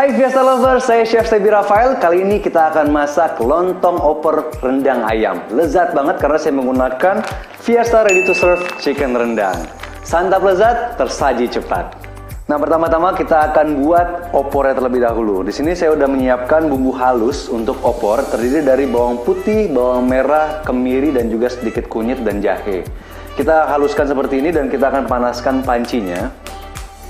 Hai Fiesta Lovers, saya Chef Sebi Rafael. Kali ini kita akan masak lontong opor rendang ayam. Lezat banget karena saya menggunakan Fiesta Ready to Serve Chicken Rendang. Santap lezat, tersaji cepat. Nah, pertama-tama kita akan buat opornya terlebih dahulu. Di sini saya udah menyiapkan bumbu halus untuk opor, terdiri dari bawang putih, bawang merah, kemiri, dan juga sedikit kunyit dan jahe. Kita haluskan seperti ini dan kita akan panaskan pancinya.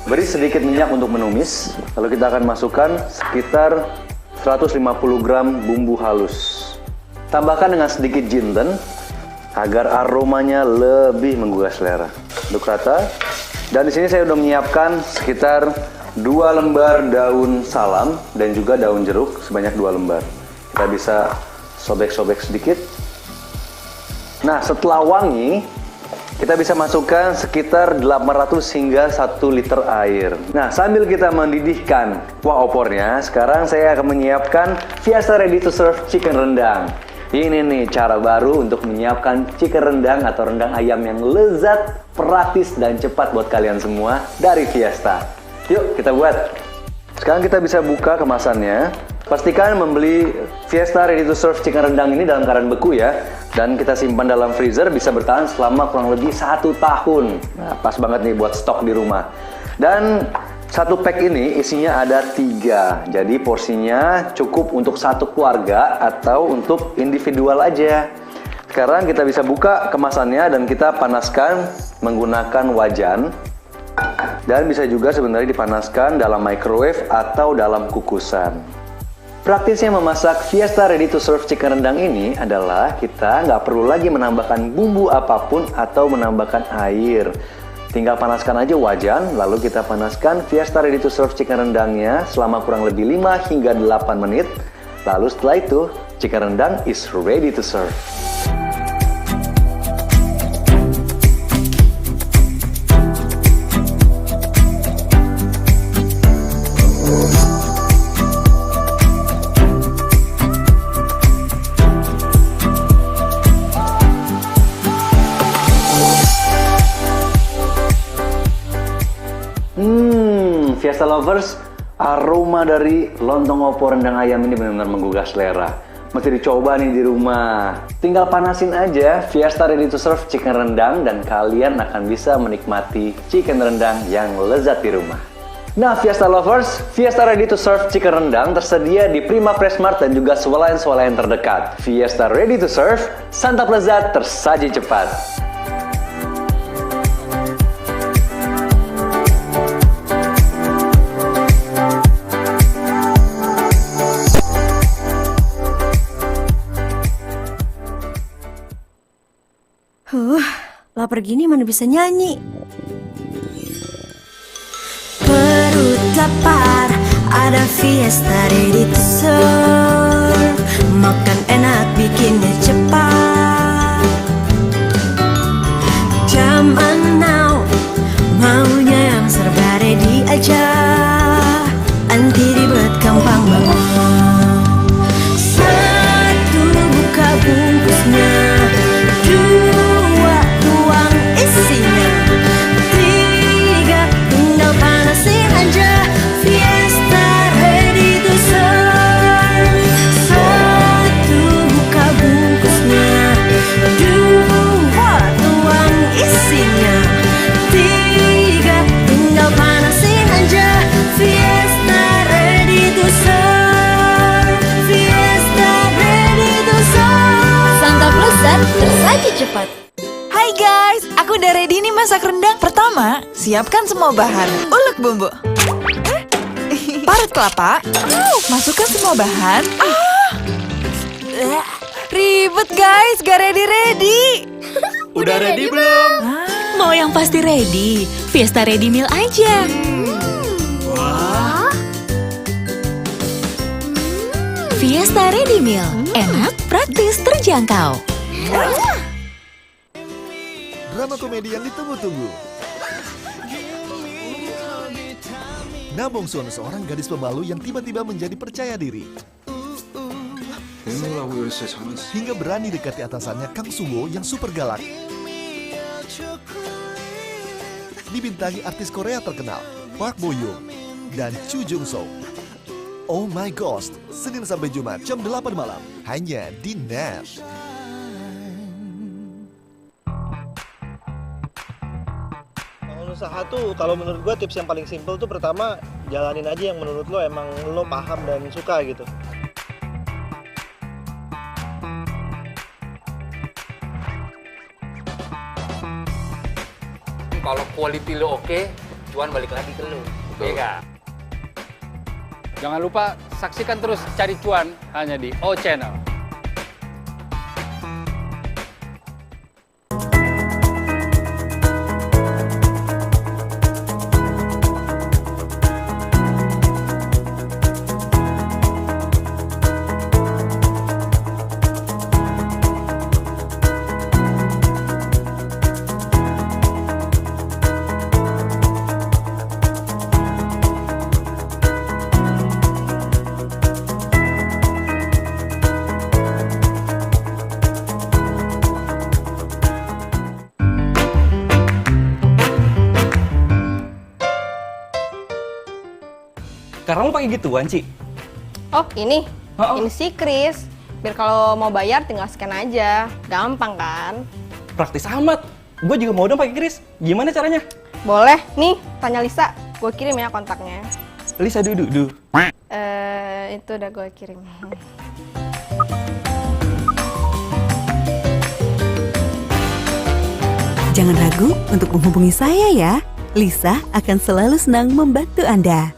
Beri sedikit minyak untuk menumis, lalu kita akan masukkan sekitar 150 gram bumbu halus. Tambahkan dengan sedikit jinten agar aromanya lebih menggugah selera. Aduk rata. Dan di sini saya sudah menyiapkan sekitar 2 lembar daun salam dan juga daun jeruk sebanyak 2 lembar. Kita bisa sobek-sobek sedikit. Nah, setelah wangi, kita bisa masukkan sekitar 800 hingga 1 liter air. Nah, sambil kita mendidihkan kuah opornya, sekarang saya akan menyiapkan Fiesta Ready to Serve Chicken Rendang. Ini nih cara baru untuk menyiapkan chicken rendang atau rendang ayam yang lezat, praktis, dan cepat buat kalian semua dari Fiesta. Yuk, kita buat. Sekarang kita bisa buka kemasannya. Pastikan membeli Fiesta Ready to Serve Chicken Rendang ini dalam keadaan beku ya. Dan kita simpan dalam freezer, bisa bertahan selama kurang lebih 1 tahun. Nah, pas banget nih buat stok di rumah. Dan satu pack ini isinya ada 3. Jadi porsinya cukup untuk 1 keluarga atau untuk individual aja. Sekarang kita bisa buka kemasannya dan kita panaskan menggunakan wajan. Dan bisa juga sebenarnya dipanaskan dalam microwave atau dalam kukusan. Praktisnya memasak Fiesta Ready to Serve Chicken Rendang ini adalah kita nggak perlu lagi menambahkan bumbu apapun atau menambahkan air. Tinggal panaskan aja wajan, lalu kita panaskan Fiesta Ready to Serve Chicken Rendangnya selama kurang lebih 5 hingga 8 menit. Lalu setelah itu, chicken rendang is ready to serve. Fiesta Lovers, aroma dari lontong opor rendang ayam ini benar-benar menggugah selera. Mesti dicoba nih di rumah. Tinggal panasin aja Fiesta Ready to Serve Chicken Rendang dan kalian akan bisa menikmati chicken rendang yang lezat di rumah. Nah, Fiesta Lovers, Fiesta Ready to Serve Chicken Rendang tersedia di Prima Pressmart dan juga swalayan-swalayan terdekat. Fiesta Ready to Serve, santap lezat, tersaji cepat. Lapar gini mana bisa nyanyi. Perut lapar, ada Fiesta Ready to Serve. Makan enak, bikinnya cepat. Zaman now, maunya yang serba ready aja. Anti ribet, gampang banget. Satu, buka bungkusnya. Tersaji cepat. Hai guys, aku udah ready nih masak rendang. Pertama, siapkan semua bahan. Ulek bumbu. Parut kelapa. Masukkan semua bahan. Ribet guys, gak ready-ready. Udah ready belum? Mau yang pasti ready. Fiesta Ready Meal aja. Wah. Fiesta Ready Meal. Enak, praktis, terjangkau. Drama komedi yang ditunggu-tunggu. Namongsun, seorang gadis pemalu yang tiba-tiba menjadi percaya diri. Hingga berani dekati atasannya Kang Suwo yang super galak. Dibintangi artis Korea terkenal Park Bo Young dan Chu Jung Soo. Oh My Ghost, Senin sampai Jumat jam 8 malam, hanya di NET. Bangun usaha tuh, kalau menurut gue tips yang paling simple tuh pertama, jalanin aja yang menurut lo emang lo paham dan suka gitu. Kalau quality lo oke, cuan balik lagi ke lo. Iya nggak? Jangan lupa saksikan terus Cari Cuan hanya di O Channel. Karena lu pakai gituan, Ci? Oh, ini? Oh. Ini sih Kris. Biar kalau mau bayar tinggal scan aja. Gampang kan? Praktis amat. Gue juga mau dong pakai kris. Gimana caranya? Boleh. Nih, tanya Lisa. Gue kirim ya kontaknya. Lisa Dudu. Itu udah gue kirim. Jangan ragu untuk menghubungi saya ya. Lisa akan selalu senang membantu Anda.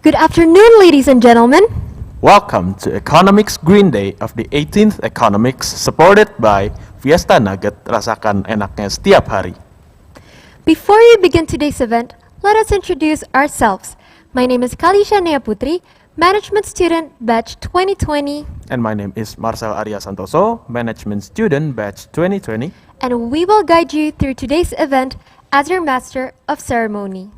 Good afternoon, ladies and gentlemen. Welcome to Economix Green Day of the 18th Economix, supported by Fiesta Nugget. Rasakan enaknya setiap hari. Before we begin today's event, let us introduce ourselves. My name is Kalisha Nea Putri, Management Student, Batch 2020. And my name is Marcel Arya Santoso, Management Student, Batch 2020. And we will guide you through today's event as your Master of Ceremony.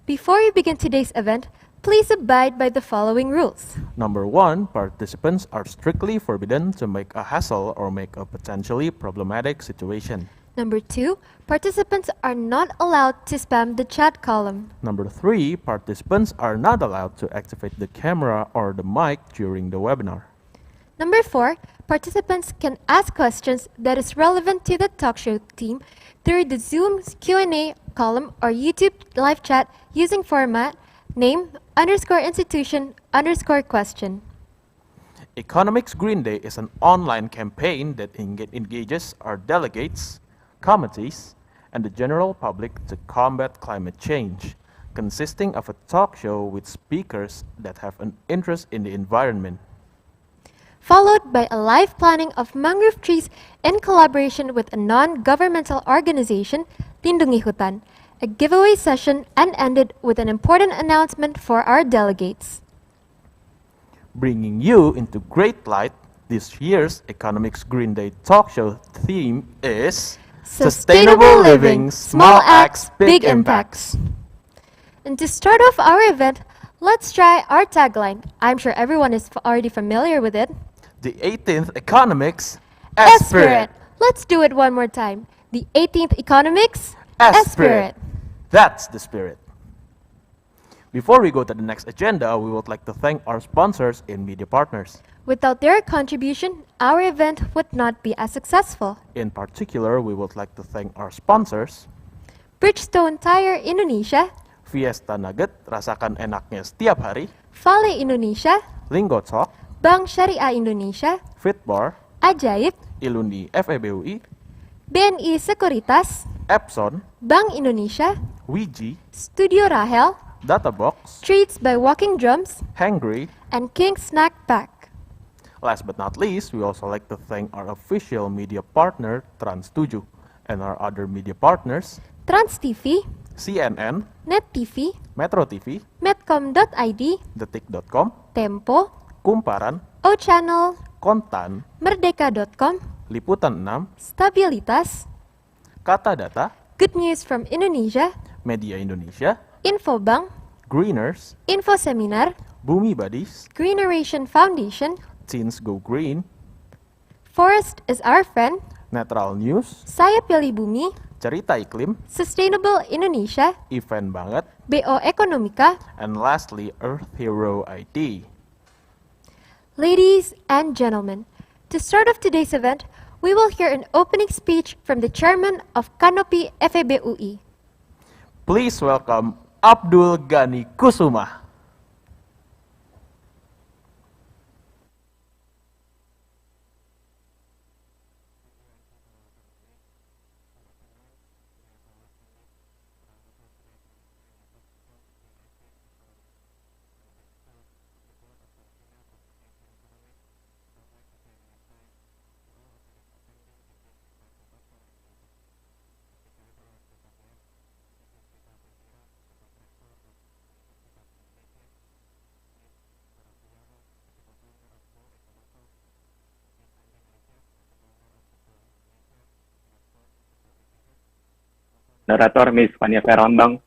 Before we begin today's event, please abide by the following rules. Number 1, participants are strictly forbidden to make a hassle or make a potentially problematic situation. Number 2, participants are not allowed to spam the chat column. Number 3, participants are not allowed to activate the camera or the mic during the webinar. Number 4, participants can ask questions that is relevant to the talk show team through the Zoom Q&A column or YouTube live chat using format name_institution_question. Economix Green Day is an online campaign that engages our delegates, committees, and the general public to combat climate change, consisting of a talk show with speakers that have an interest in the environment. Followed by a live planting of mangrove trees in collaboration with a non-governmental organization, Lindungi Hutan, a giveaway session, and ended with an important announcement for our delegates. Bringing you into great light, this year's Economix Green Day talk show theme is Sustainable Living, Small Acts, Big Impacts. And to start off our event, let's try our tagline. I'm sure everyone is already familiar with it. the 18th Economix Esprit. Let's do it one more time. The 18th Economix Esprit. That's the spirit. Before we go to the next agenda, we would like to thank our sponsors and media partners. Without their contribution, our event would not be as successful. In particular, we would like to thank our sponsors, Bridgestone Tire Indonesia, Fiesta Nugget, rasakan enaknya setiap hari, Vale Indonesia, Lingo Talk, Bank Syariah Indonesia, Fitbar, Ajaib, Ilundi FEBUI, BNI Sekuritas, Epson, Bank Indonesia, Wiji, Studio Rahel, Databox, Treats by Walking Drums, Hangry. and King Snack Pack. Last but not least, we also like to thank our official media partner, Trans7, and our other media partners, Trans TV, CNN, Net TV, Metro TV, Medcom.id, Detik.com, Tempo, Kumparan, O Channel, Kontan, Merdeka.com, Liputan 6, Stabilitas, Kata Data, Good News from Indonesia, Media Indonesia, Infobank, Greeners, Info Seminar, Bumi Buddies, Greeneration Foundation, Teens Go Green, Forest is our friend. Netral News, Saya pilih bumi. Cerita Iklim, Sustainable Indonesia. Event Banget, BO Economica. and lastly Earth Hero ID. Ladies and gentlemen, to start off today's event, we will hear an opening speech from the chairman of Canopy FEB UI. Please welcome Abdul Ghani Kusuma. Narator Miss Fania Ferambang,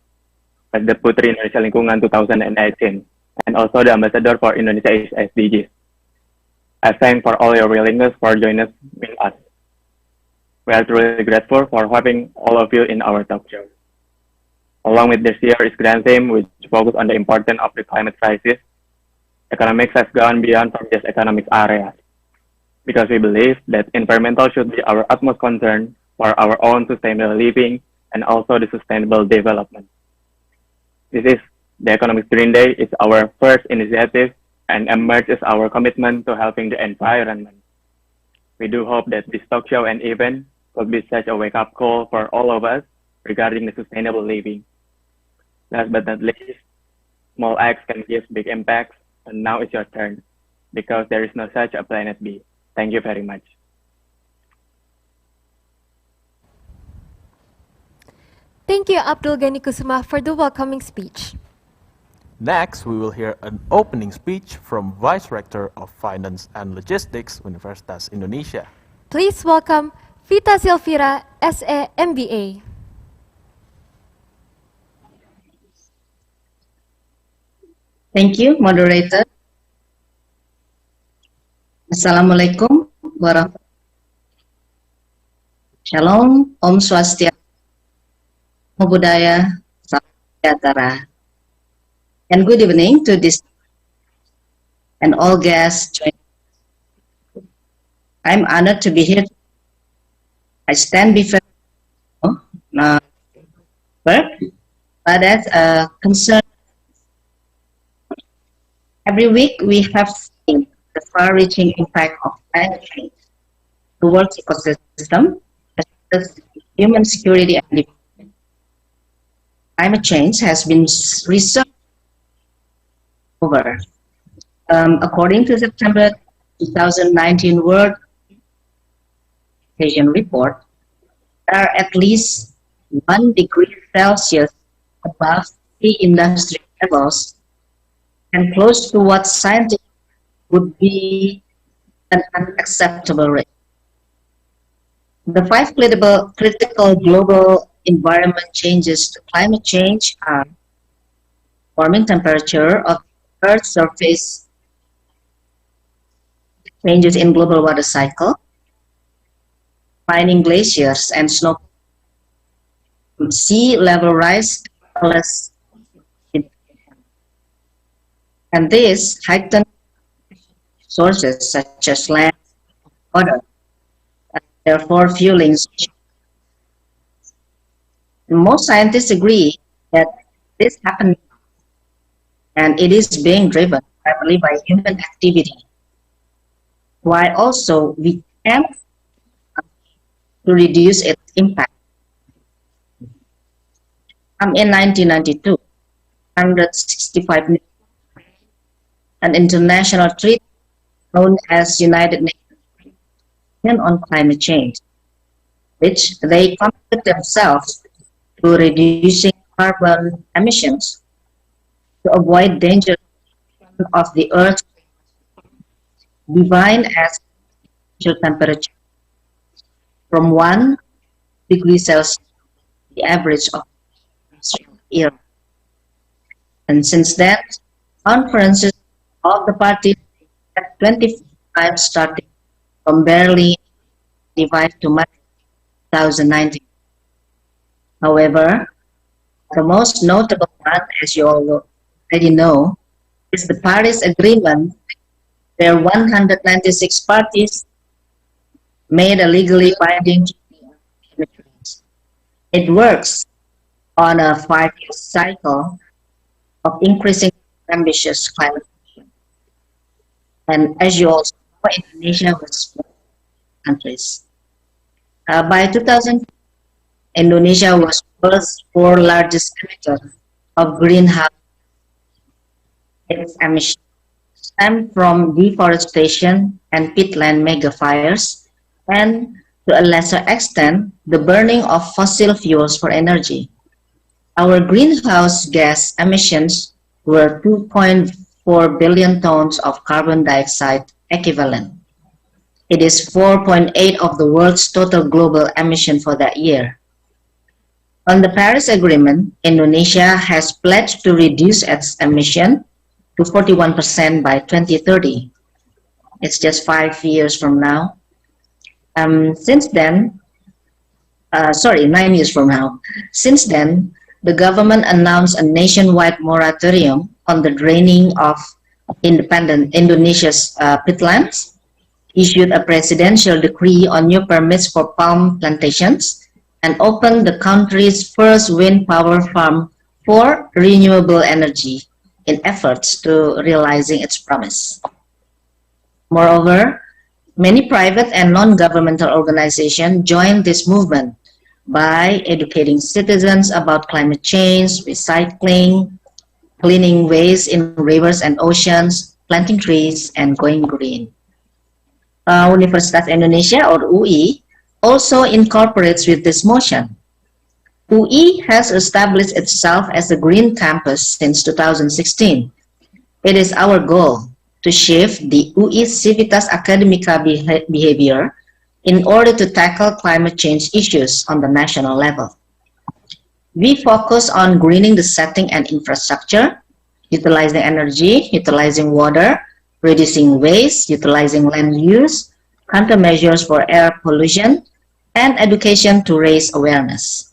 President Putri Indonesia Lingkungan 2018, and also the Ambassador for Indonesia SDGs. I thank for all your willingness for joining us with us. We are truly grateful for having all of you in our talk show. Along with this year's grand theme, which focus on the importance of the climate crisis, Economix has gone beyond from just economics areas, because we believe that environmental should be our utmost concern for our own sustainable living and also the sustainable development. This is the Economics Green Day. It's our first initiative and emerges our commitment to helping the environment. We do hope that this talk show and event will be such a wake-up call for all of us regarding the sustainable living. Last but not least, small acts can give big impacts, and now it's your turn, because there is no such a planet B. Thank you very much. Thank you, Abdul Ghani Kusuma, for the welcoming speech. Next, we will hear an opening speech from Vice Rector of Finance and Logistics, Universitas Indonesia. Please welcome Vita Silvira, SE MBA. Thank you, moderator. Assalamualaikum warahmatullahi wabarakatuh. Shalom, Om Swastiastu, Namo Buddhaya, Salam Sejahtera. And good evening to this and all guests joining. I'm honored to be here. I stand before you now, but as a concern. Every week we have seen the far-reaching impact of climate change towards ecosystem, as well as human security and development. Climate change has been researched over. According to September 2019 World Education Report, there are at least 1 degree Celsius above pre-industrial levels and close to what scientists would be an unacceptable rate. The 5 critical global environment changes to climate change are warming temperature of the Earth's surface, changes in global water cycle, declining glaciers and snow, sea level rise, as well as and this heightened sources such as land, water, and therefore fueling. Most scientists agree that this happened and it is being driven primarily by human activity. While also we can to reduce its impact. In 1992, 165 an international treaty known as United Nations on Climate Change, which they committed themselves to reducing carbon emissions to avoid danger of the Earth, defined as temperature from 1 degree Celsius, the average of the year. And since then, conferences of the parties at 25 starting from barely 25 to March 2019. However, the most notable one, as you all already know, is the Paris Agreement, where 196 parties made a legally binding treaty on climate change. It works on a 5-year cycle of increasing ambitious climate action. And as you also know, Indonesia was one of the countries. By 2000, Indonesia was world's fourth largest emitter of greenhouse. Its emissions stem from deforestation and peatland megafires, and to a lesser extent, the burning of fossil fuels for energy. Our greenhouse gas emissions were 2.4 billion tons of carbon dioxide equivalent. It is 4.8 of the world's total global emission for that year. On the Paris Agreement, Indonesia has pledged to reduce its emission to 41% by 2030. It's just 5 years from now. Since then, 9 years from now. Since then, the government announced a nationwide moratorium on the draining of independent Indonesia's peatlands, issued a presidential decree on new permits for palm plantations, and opened the country's first wind power farm for renewable energy in efforts to realizing its promise. Moreover, many private and non-governmental organizations joined this movement by educating citizens about climate change, recycling, cleaning waste in rivers and oceans, planting trees, and going green. Universitas Indonesia, or UI, also incorporates with this motion. UI has established itself as a green campus since 2016. It is our goal to shift the UI Civitas Academica behavior in order to tackle climate change issues on the national level. We focus on greening the setting and infrastructure, utilizing energy, utilizing water, reducing waste, utilizing land use, countermeasures for air pollution, and education to raise awareness.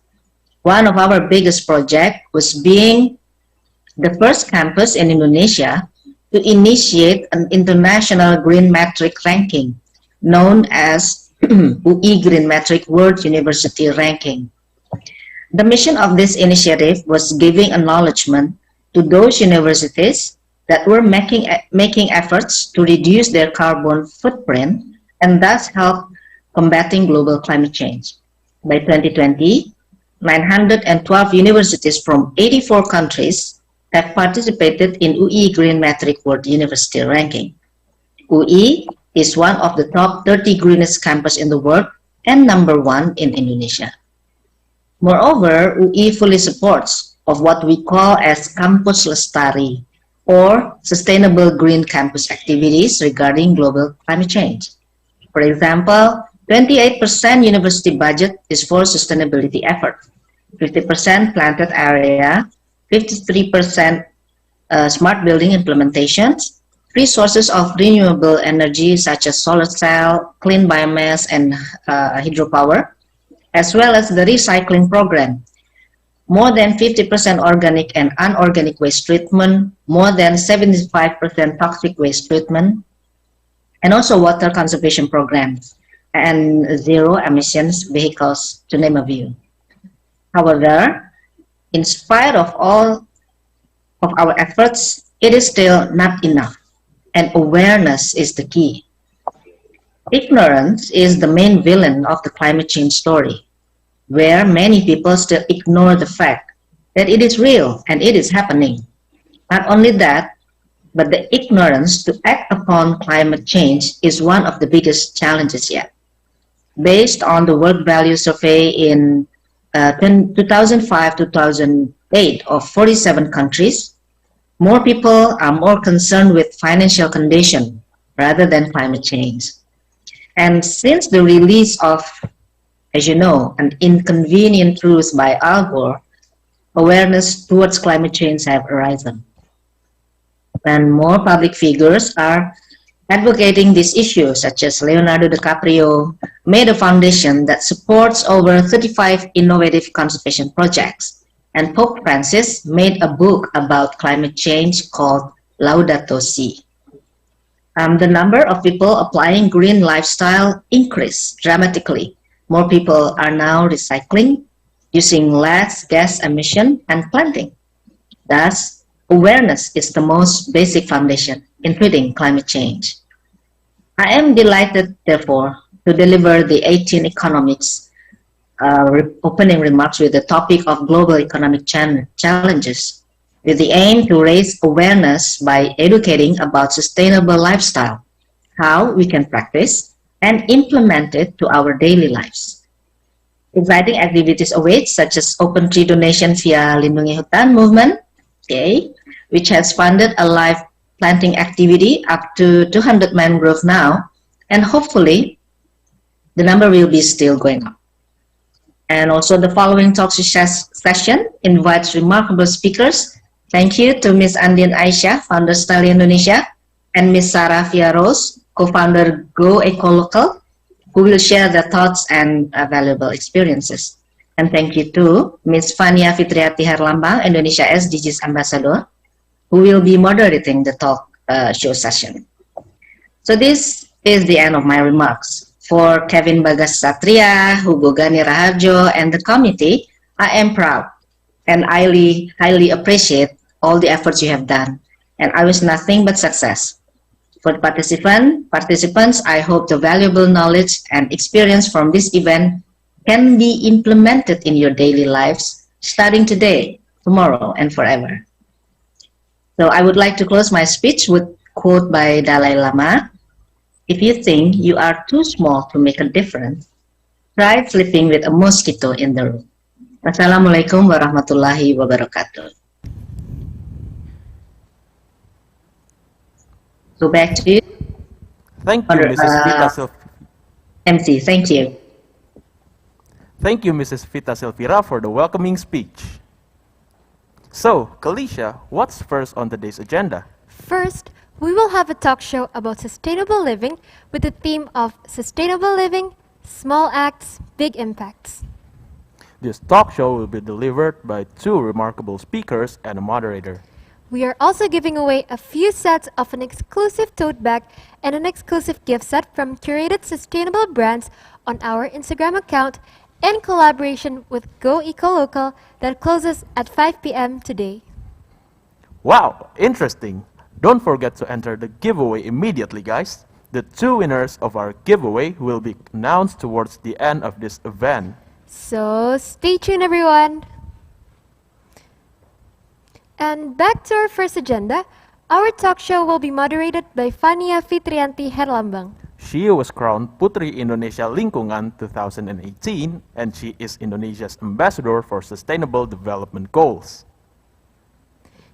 One of our biggest projects was being the first campus in Indonesia to initiate an international green metric ranking known as UI Green Metric World University Ranking. The mission of this initiative was giving acknowledgement to those universities that were making efforts to reduce their carbon footprint and thus help combating global climate change. By 2020, 912 universities from 84 countries have participated in UI Green Metric World University Ranking. UI is one of the top 30 greenest campus in the world and #1 in Indonesia. Moreover, UI fully supports of what we call as Campus Lestari, or sustainable green campus activities regarding global climate change. For example, 28% university budget is for sustainability effort, 50% planted area, 53% smart building implementations, free sources of renewable energy such as solar cell, clean biomass, and hydropower, as well as the recycling program. More than 50% organic and unorganic waste treatment, more than 75% toxic waste treatment, and also water conservation programs and zero emissions vehicles, to name a few. However, in spite of all of our efforts, it is still not enough, and awareness is the key. Ignorance is the main villain of the climate change story, where many people still ignore the fact that it is real and it is happening. Not only that, but the ignorance to act upon climate change is one of the biggest challenges yet. Based on the World Value Survey in 2005-2008 of 47 countries, more people are more concerned with financial condition rather than climate change. And since the release of, as you know, An Inconvenient Truth by Al Gore, awareness towards climate change have arisen. And more public figures are Advocating these issues, such as Leonardo DiCaprio, made a foundation that supports over 35 innovative conservation projects. And Pope Francis made a book about climate change called Laudato Si. The number of people applying green lifestyle increased dramatically. More people are now recycling, using less gas emission, and planting. Thus, awareness is the most basic foundation in treating climate change. I am delighted, therefore, to deliver the 18 Economics opening remarks with the topic of global economic challenges, with the aim to raise awareness by educating about sustainable lifestyle, how we can practice and implement it to our daily lives. Exciting activities await, such as open tree donation via Lindungi Hutan movement, which has funded a live planting activity up to 200 mangrove now, and hopefully the number will be still going up. And also the following talk session invites remarkable speakers. Thank you to Ms. Andin Aisyah, founder Style Indonesia, and Ms. Sarah Fiaros, co-founder Go Ecolocal, who will share their thoughts and valuable experiences. And thank you to Ms. Fania Fitriati Herlambang, Indonesia SDGs Ambassador, who will be moderating the talk show session. So this is the end of my remarks. For Kevin Bagas Satria, Hugo Gani Raharjo, and the committee, I am proud and highly appreciate all the efforts you have done. And I wish nothing but success. For the participants, I hope the valuable knowledge and experience from this event can be implemented in your daily lives, starting today, tomorrow, and forever. So I would like to close my speech with a quote by Dalai Lama. If you think you are too small to make a difference, try sleeping with a mosquito in the room. Wassalamualaikum warahmatullahi wabarakatuh. So back to you. Thank you, Mrs. Vita MC, thank you. Thank you, Mrs. Vita Silvira, for the welcoming speech. So, Kalisha, what's first on today's agenda? First, we will have a talk show about sustainable living with the theme of Sustainable Living, Small Acts, Big Impacts. This talk show will be delivered by two remarkable speakers and a moderator. We are also giving away a few sets of an exclusive tote bag and an exclusive gift set from curated sustainable brands on our Instagram account in collaboration with Go Ecolocal that closes at 5 p.m. today. Wow, interesting. Don't forget to enter the giveaway immediately, guys. The two winners of our giveaway will be announced towards the end of this event. So stay tuned, everyone. And back to our first agenda, our talk show will be moderated by Fania Fitrianti Herlambang. She was crowned Putri Indonesia Lingkungan 2018, and she is Indonesia's ambassador for Sustainable Development Goals.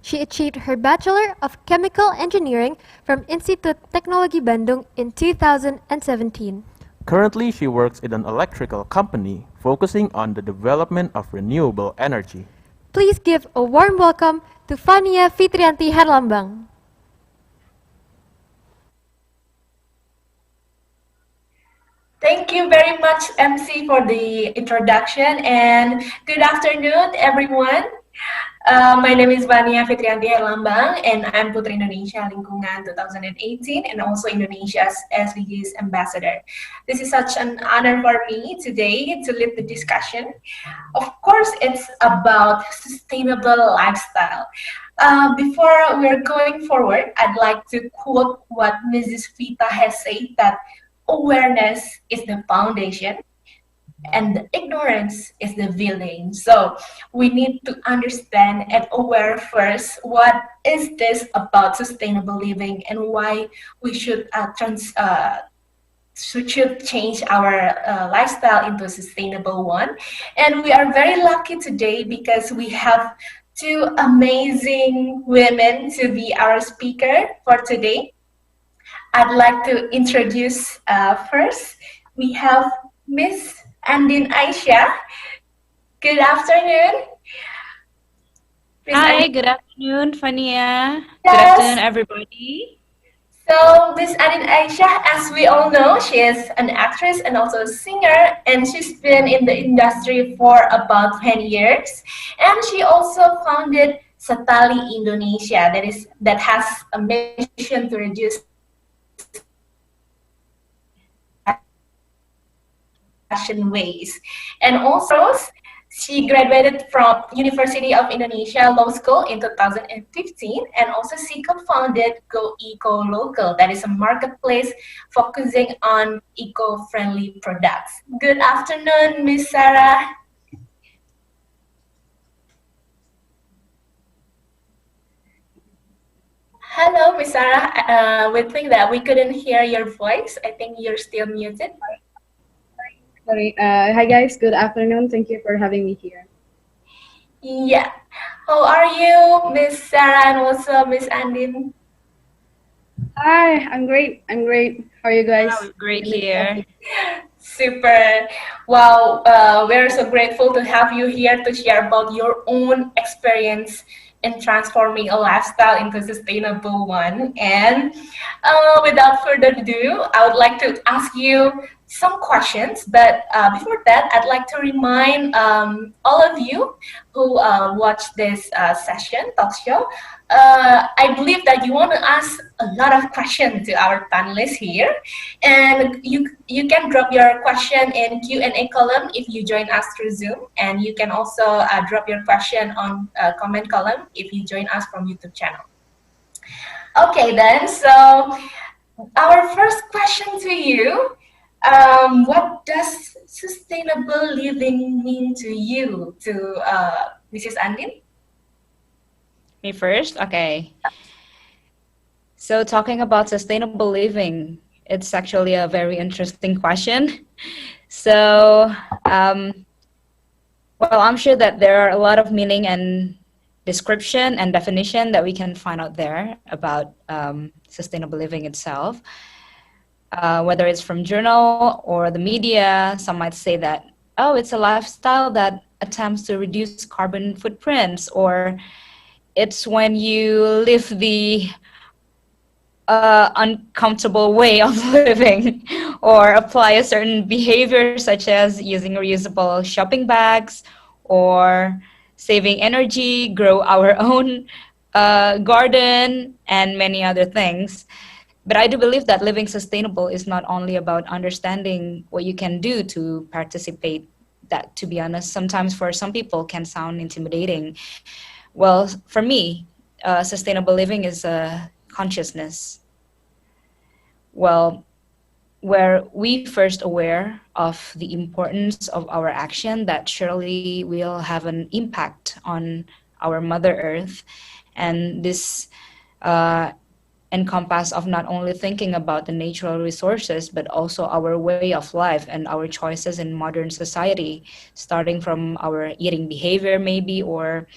She achieved her Bachelor of Chemical Engineering from Institut Teknologi Bandung in 2017. Currently, she works in an electrical company focusing on the development of renewable energy. Please give a warm welcome to Fania Fitrianti Herlambang. Thank you very much, MC, for the introduction, and good afternoon, everyone. My name is Vania Fitrianti Herlambang, and I'm Putri Indonesia Lingkungan 2018, and also Indonesia's SDGs Ambassador. This is such an honor for me today to lead the discussion. Of course, it's about sustainable lifestyle. Before we're going forward, I'd like to quote what Mrs. Vita has said, that awareness is the foundation and ignorance is the villain. So we need to understand and aware first what is this about sustainable living and why we should change our lifestyle into a sustainable one. And we are very lucky today because we have two amazing women to be our speaker for today. I'd like to introduce first, we have Miss Andin Aisyah. Good afternoon. Hi, good afternoon, Fania. Yes. Good afternoon, everybody. So Miss Anin Aisyah, as we all know, she is an actress and also a singer, and she's been in the industry for about 10 years. And she also founded Setali Indonesia, that has a mission to reduce fashion waste. And also, she graduated from University of Indonesia Law School in 2015, and also she co-founded Go Eco Local, that is a marketplace focusing on eco-friendly products. Good afternoon, Miss Sarah. Hello, Miss Sarah. We think that we couldn't hear your voice. I think you're still muted. Sorry. Hi guys, good afternoon. Thank you for having me here. Yeah. How are you, Miss Sarah, and also Miss Andin? Hi, I'm great. I'm great. How are you guys? Great here. Super. Wow, we're so grateful to have you here to share about your own experience in transforming a lifestyle into a sustainable one. And without further ado, I would like to ask you some questions. But before that, I'd like to remind all of you who watch this session, talk show, I believe that you want to ask a lot of questions to our panelists here, and you can drop your question in Q&A column if you join us through Zoom, and you can also drop your question on comment column if you join us from YouTube channel. Okay, then, so our first question to you, what does sustainable living mean to you, to Mrs. Andin? Me first? Okay. So talking about sustainable living, it's actually a very interesting question. So, well, I'm sure that there are a lot of meaning and description and definition that we can find out there about sustainable living itself. Whether it's from journal or the media, some might say that, oh, it's a lifestyle that attempts to reduce carbon footprints, or it's when you live the uncomfortable way of living, or apply a certain behavior such as using reusable shopping bags, or saving energy, grow our own garden, and many other things. But I do believe that living sustainable is not only about understanding what you can do to participate. That, to be honest, sometimes for some people can sound intimidating. Well, for me, sustainable living is a consciousness. Well, where we first aware of the importance of our action that surely will have an impact on our Mother Earth. And this encompass of not only thinking about the natural resources, but also our way of life and our choices in modern society, starting from our eating behavior maybe, or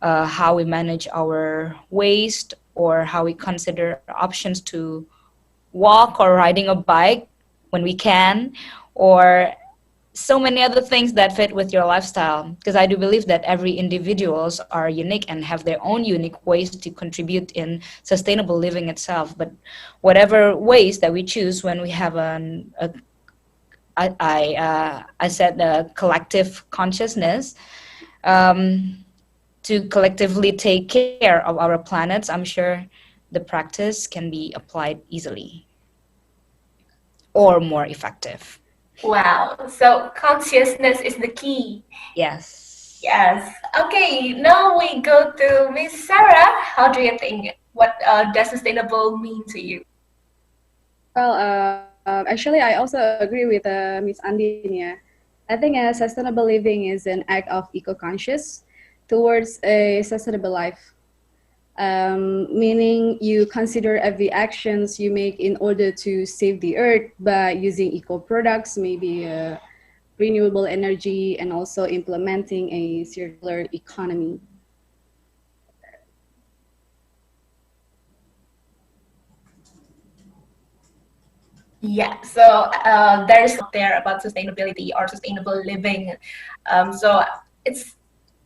how we manage our waste, or how we consider options to walk or riding a bike when we can, or so many other things that fit with your lifestyle. Because I do believe that every individuals are unique and have their own unique ways to contribute in sustainable living itself. But whatever ways that we choose, when we have I said a collective consciousness, to collectively take care of our planets, I'm sure the practice can be applied easily or more effective. Wow, so consciousness is the key. Yes. Yes. Okay, now we go to Miss Sarah. How do you think? What does sustainable mean to you? Well, actually, I also agree with Miss Andin. Yeah, I think sustainable living is an act of eco-conscious towards a sustainable life. Meaning you consider every actions you make in order to save the earth by using eco products, maybe renewable energy, and also implementing a circular economy. Yeah, so there's there about sustainability or sustainable living. So it's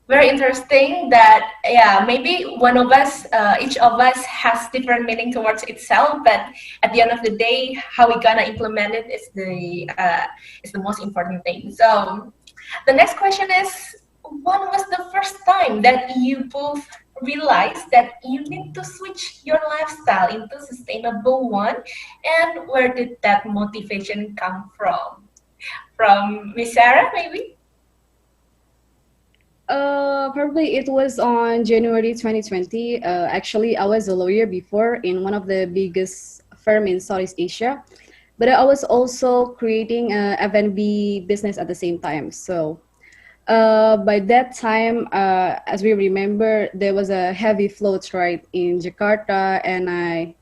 very interesting that yeah, maybe one of us, each of us has different meaning towards itself, but at the end of the day, how we gonna implement it is the most important thing. So the next question is, when was the first time that you both realized that you need to switch your lifestyle into sustainable one, and where did that motivation come from? From Miss Sarah, maybe? Probably it was on January 2020. Actually, I was a lawyer before in one of the biggest firm in Southeast Asia, but I was also creating a F&B business at the same time. So by that time, as we remember, there was a heavy flood right in Jakarta, and I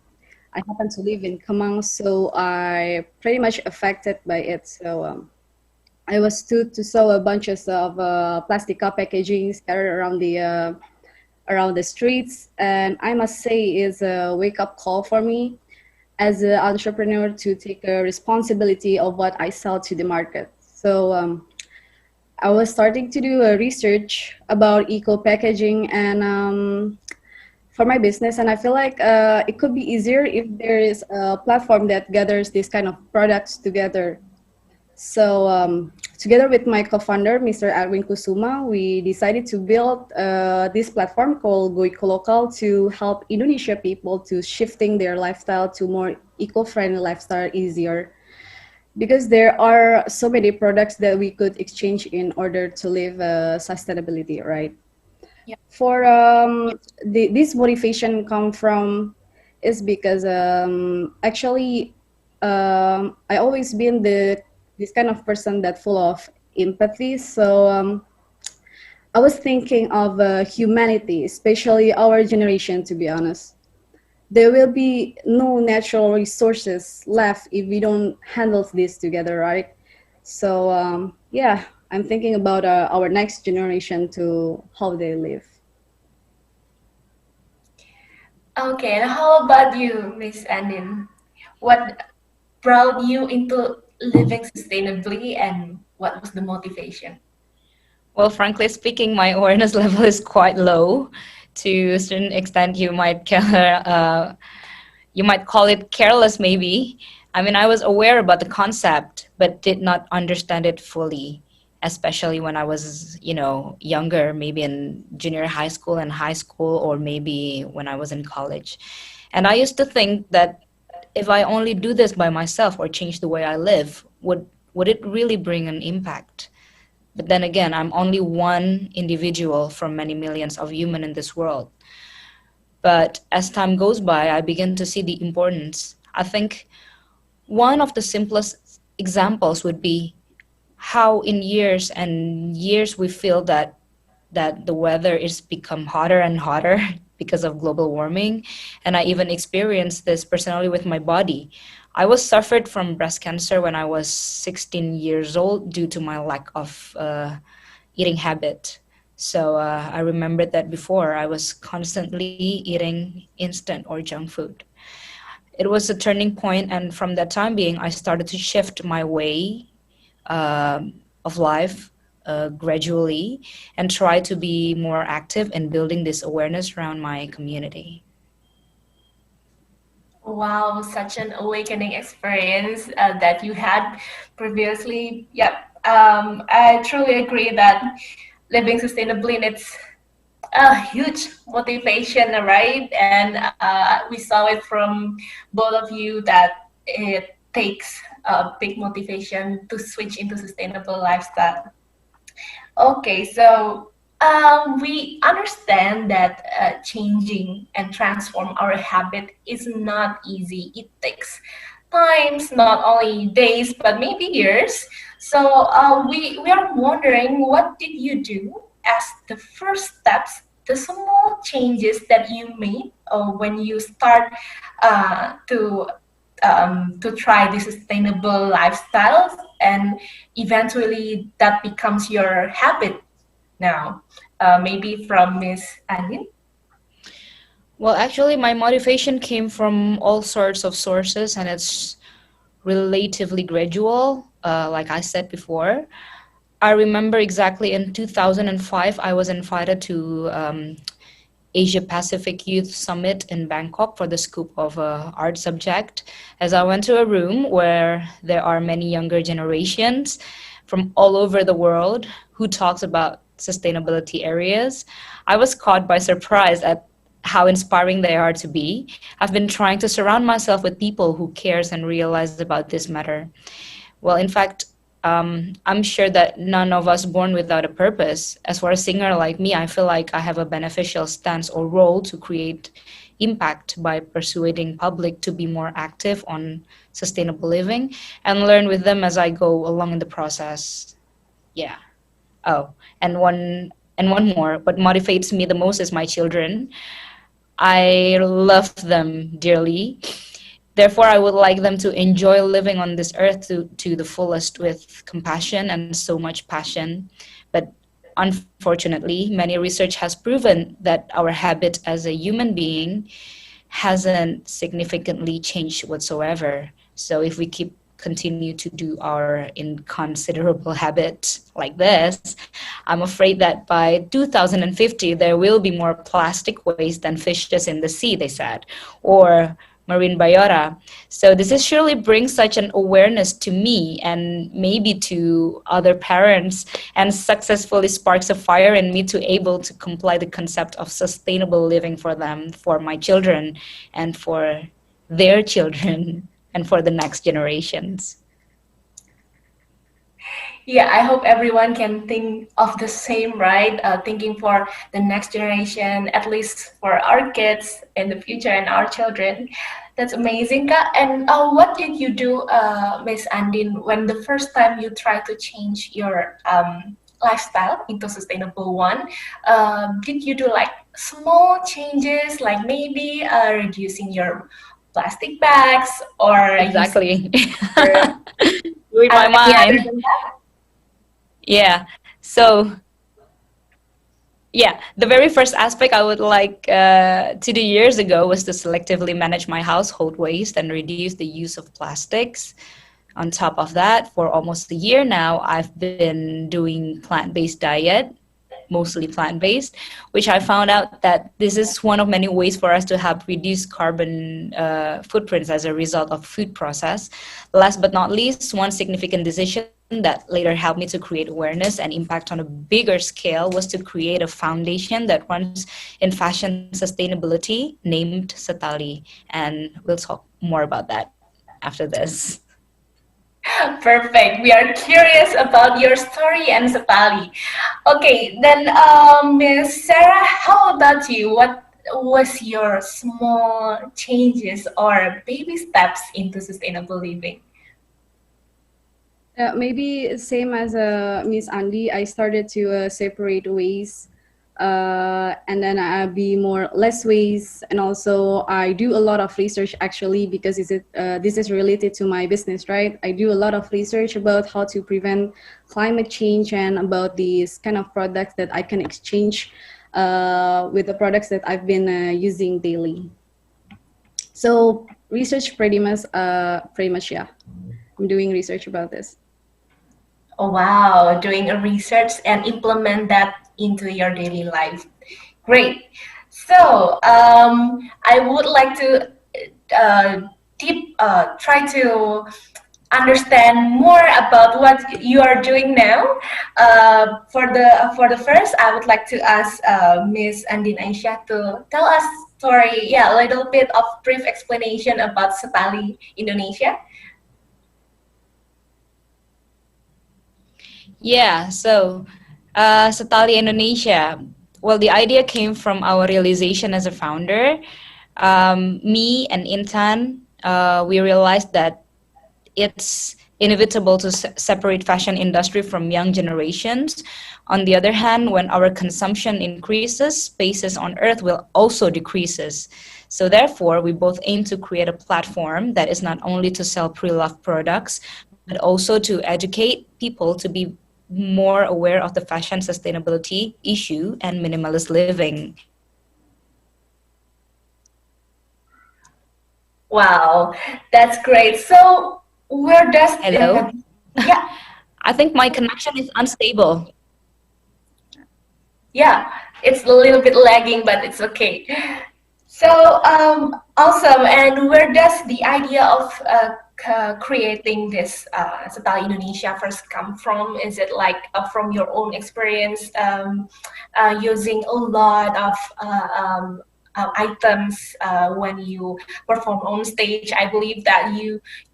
happen to live in Kemang, so I pretty much affected by it. So I was to saw a bunches of plastic cup packaging scattered around the streets, and I must say is a wake up call for me as an entrepreneur to take a responsibility of what I sell to the market. So I was starting to do a research about eco packaging and for my business, and I feel like it could be easier if there is a platform that gathers this kind of products together. So together with my co-founder, Mr. Arwin Kusuma, we decided to build this platform called Go Eco Local to help Indonesia people to shifting their lifestyle to more eco-friendly lifestyle easier. Because there are so many products that we could exchange in order to live sustainability, right? Yeah. For this motivation come from is because actually I always been this kind of person that full of empathy. So I was thinking of humanity, especially our generation, to be honest. There will be no natural resources left if we don't handle this together, right? So yeah, I'm thinking about our next generation to how they live. Okay, and how about you, Miss Anin? What brought you into living sustainably, and what was the motivation? Well, frankly speaking, my awareness level is quite low. To a certain extent, you might call it careless, maybe. I mean, I was aware about the concept, but did not understand it fully, especially when I was, younger, maybe in junior high school and high school, or maybe when I was in college. And I used to think that if I only do this by myself or change the way I live, would it really bring an impact? But then again, I'm only one individual from many millions of humans in this world. But as time goes by, I begin to see the importance. I think one of the simplest examples would be how in years and years we feel that the weather is become hotter and hotter because of global warming. And I even experienced this personally with my body. I was suffered from breast cancer when I was 16 years old due to my lack of eating habit. So I remembered that before I was constantly eating instant or junk food. It was a turning point, and from that time being, I started to shift my way of life gradually and try to be more active in building this awareness around my community. Wow, such an awakening experience that you had previously. Yep, I truly agree that living sustainably needs a huge motivation, right? And we saw it from both of you that it takes a big motivation to switch into sustainable lifestyle. Okay, so we understand that changing and transform our habit is not easy. It takes times, not only days, but maybe years. So we are wondering, what did you do as the first steps, the small changes that you made when you start to try the sustainable lifestyles, and eventually that becomes your habit now. Maybe from Miss Anin? Well, actually, my motivation came from all sorts of sources, and it's relatively gradual, like I said before. I remember exactly in 2005, I was invited to Asia Pacific Youth Summit in Bangkok for the scoop of art subject. As I went to a room where there are many younger generations from all over the world who talks about sustainability areas, I was caught by surprise at how inspiring they are to be. I've been trying to surround myself with people who cares and realize about this matter. Well, in fact, I'm sure that none of us born without a purpose. As for a singer like me, I feel like I have a beneficial stance or role to create impact by persuading public to be more active on sustainable living and learn with them as I go along in the process. Yeah. Oh, and one more. What motivates me the most is my children. I love them dearly. Therefore, I would like them to enjoy living on this earth to the fullest with compassion and so much passion. But unfortunately, many research has proven that our habit as a human being hasn't significantly changed whatsoever. So if we continue to do our inconsiderable habit like this, I'm afraid that by 2050 there will be more plastic waste than fishes in the sea, they said, or marine biota. So this is surely brings such an awareness to me and maybe to other parents, and successfully sparks a fire in me to able to comply the concept of sustainable living for them, for my children, and for their children, and for the next generations. Yeah, I hope everyone can think of the same, right? Thinking for the next generation, at least for our kids in the future and our children. That's amazing, Kak. And what did you do, Miss Andin, when the first time you tried to change your lifestyle into sustainable one? Did you do like small changes, like maybe reducing your plastic bags or Exactly. doing My any other mind. than that? Yeah. So, yeah, the very first aspect I would like to do years ago was to selectively manage my household waste and reduce the use of plastics. On top of that, for almost a year now, I've been doing plant-based diet, mostly plant-based, which I found out that this is one of many ways for us to have reduced carbon footprints as a result of food process. Last but not least, one significant decision that later helped me to create awareness and impact on a bigger scale was to create a foundation that runs in fashion sustainability named Setali. And we'll talk more about that after this. Perfect. We are curious about your story and Sapali. Okay, then Miss Sarah, how about you? What was your small changes or baby steps into sustainable living? Maybe same as Miss Andy, I started to separate waste, and then I be more less waste, and also I do a lot of research actually because this is related to my business, right? I do a lot of research about how to prevent climate change and about these kind of products that I can exchange with the products that I've been using daily. So research pretty much, yeah. I'm doing research about this. Oh, wow, doing a research and implement that into your daily life. Great. So I would like to try to understand more about what you are doing now. For the first, I would like to ask Miss Andin Aisyah to tell us story, a little bit of brief explanation about Setali Indonesia. Yeah, so Setali Indonesia. Well, the idea came from our realization as a founder. Me and Intan, we realized that it's inevitable to separate fashion industry from young generations. On the other hand, when our consumption increases, spaces on Earth will also decreases. So therefore, we both aim to create a platform that is not only to sell pre-loved products, but also to educate people to be more aware of the fashion sustainability issue and minimalist living. Wow, that's great. So where does Hello? yeah. I think my connection is unstable. Yeah, it's a little bit lagging, but it's okay. So awesome. And where does the idea of creating this Setali Indonesia first come from? Is it like from your own experience using a lot of items when you perform on stage? I believe that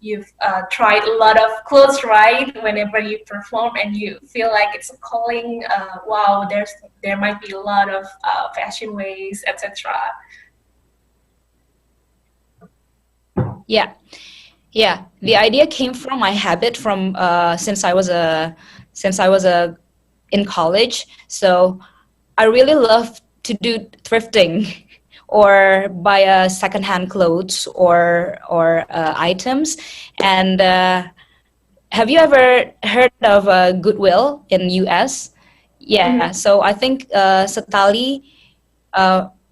you've tried a lot of clothes, right? Whenever you perform, and you feel like it's a calling. Wow, there might be a lot of fashion ways, etc. Yeah, yeah. The idea came from my habit from since I was a in college. So I really love to do thrifting or buy secondhand clothes or items. And have you ever heard of Goodwill in US? Yeah. So I think Setali,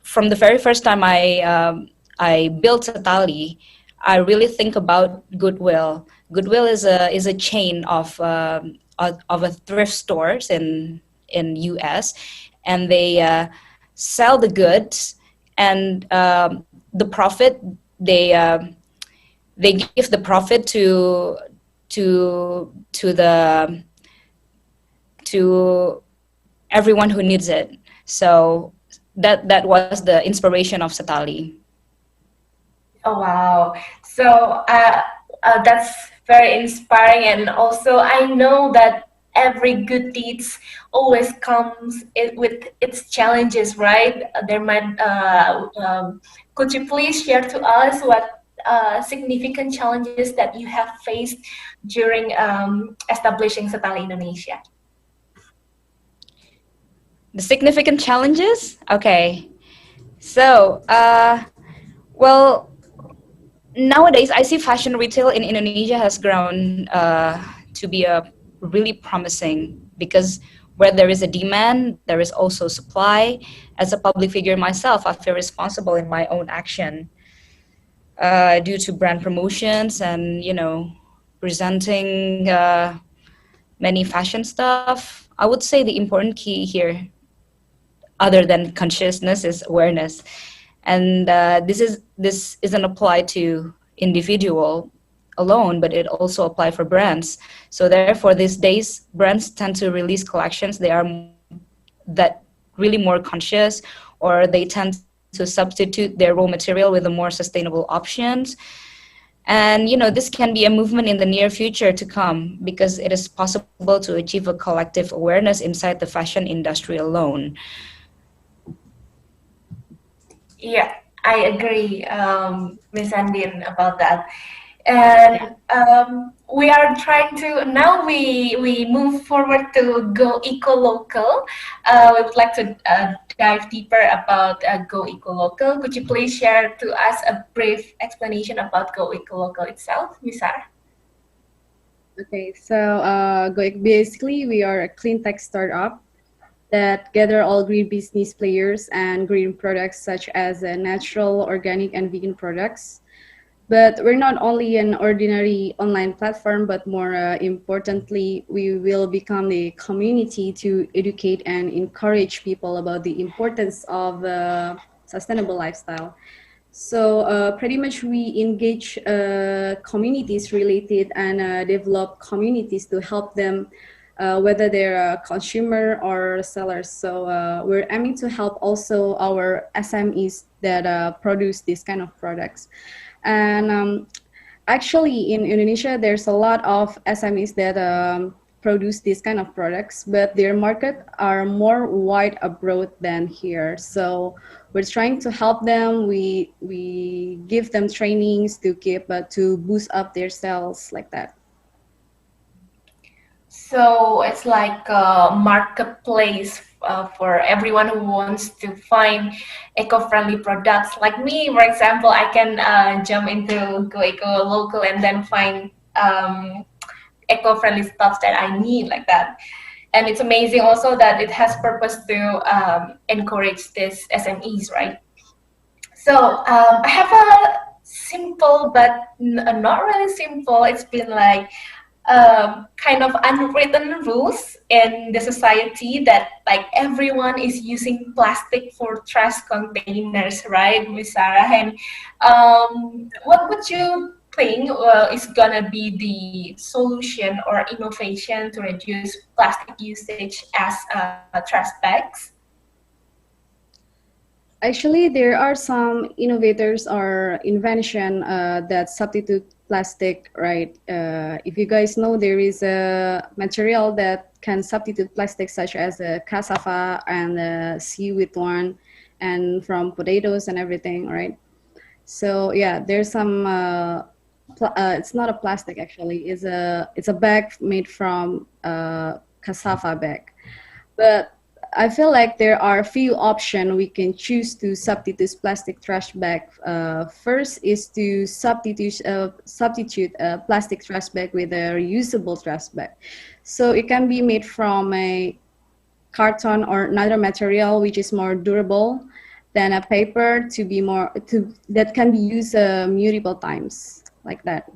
from the very first time I built Setali, I really think about Goodwill. Goodwill is a chain of a thrift stores in US, and they sell the goods, and the profit they give the profit to to everyone who needs it. So that was the inspiration of Setali. Oh wow! So that's very inspiring, and also I know that every good deeds always comes with its challenges, right? There might. Could you please share to us what significant challenges that you have faced during establishing Setali Indonesia? The significant challenges? Okay. So, well, nowadays I see fashion retail in Indonesia has grown to be a really promising, because where there is a demand, there is also supply. As a public figure myself, I feel responsible in my own action due to brand promotions and, presenting many fashion stuff. I would say the important key here, other than consciousness, is awareness. And this isn't applied to individual alone, but it also applies for brands. So therefore, these days, brands tend to release collections. They are that really more conscious, or they tend to substitute their raw material with the more sustainable options. And this can be a movement in the near future to come, because it is possible to achieve a collective awareness inside the fashion industry alone. Yeah, I agree, Ms. Andin, about that. And we are trying to now we move forward to Go Eco Local. We would like to dive deeper about Go Eco Local. Could you please share to us a brief explanation about Go Eco Local itself, Ms. Sarah? Okay, so basically we are a clean tech startup that gather all green business players and green products such as natural, organic, and vegan products. But we're not only an ordinary online platform, but more importantly, we will become a community to educate and encourage people about the importance of sustainable lifestyle. So pretty much we engage communities related and develop communities to help them, whether they're a consumer or sellers. So we're aiming to help also our SMEs that produce these kind of products. And actually in Indonesia, there's a lot of SMEs that produce these kind of products, but their market are more wide abroad than here. So we're trying to help them. We give them trainings to to boost up their sales like that. So it's like a marketplace for everyone who wants to find eco-friendly products. Like me, for example, I can jump into Go Eco Local and then find eco-friendly stuff that I need, like that. And it's amazing also that it has purpose to encourage this SMEs, right? So I have a simple but not really simple. It's been like kind of unwritten rules in the society that like everyone is using plastic for trash containers, right, Miss Sarah? And what would you think is gonna be the solution or innovation to reduce plastic usage as trash bags? Actually, there are some innovators or invention that substitute plastic, right? If you guys know, there is a material that can substitute plastic, such as cassava and seaweed one, and from potatoes and everything, right? So yeah, there's some. It's not a plastic actually. It's a bag made from cassava bag, but I feel like there are a few options we can choose to substitute plastic trash bag. First is to substitute a plastic trash bag with a reusable trash bag. So it can be made from a carton or another material which is more durable than a paper that can be used multiple times like that.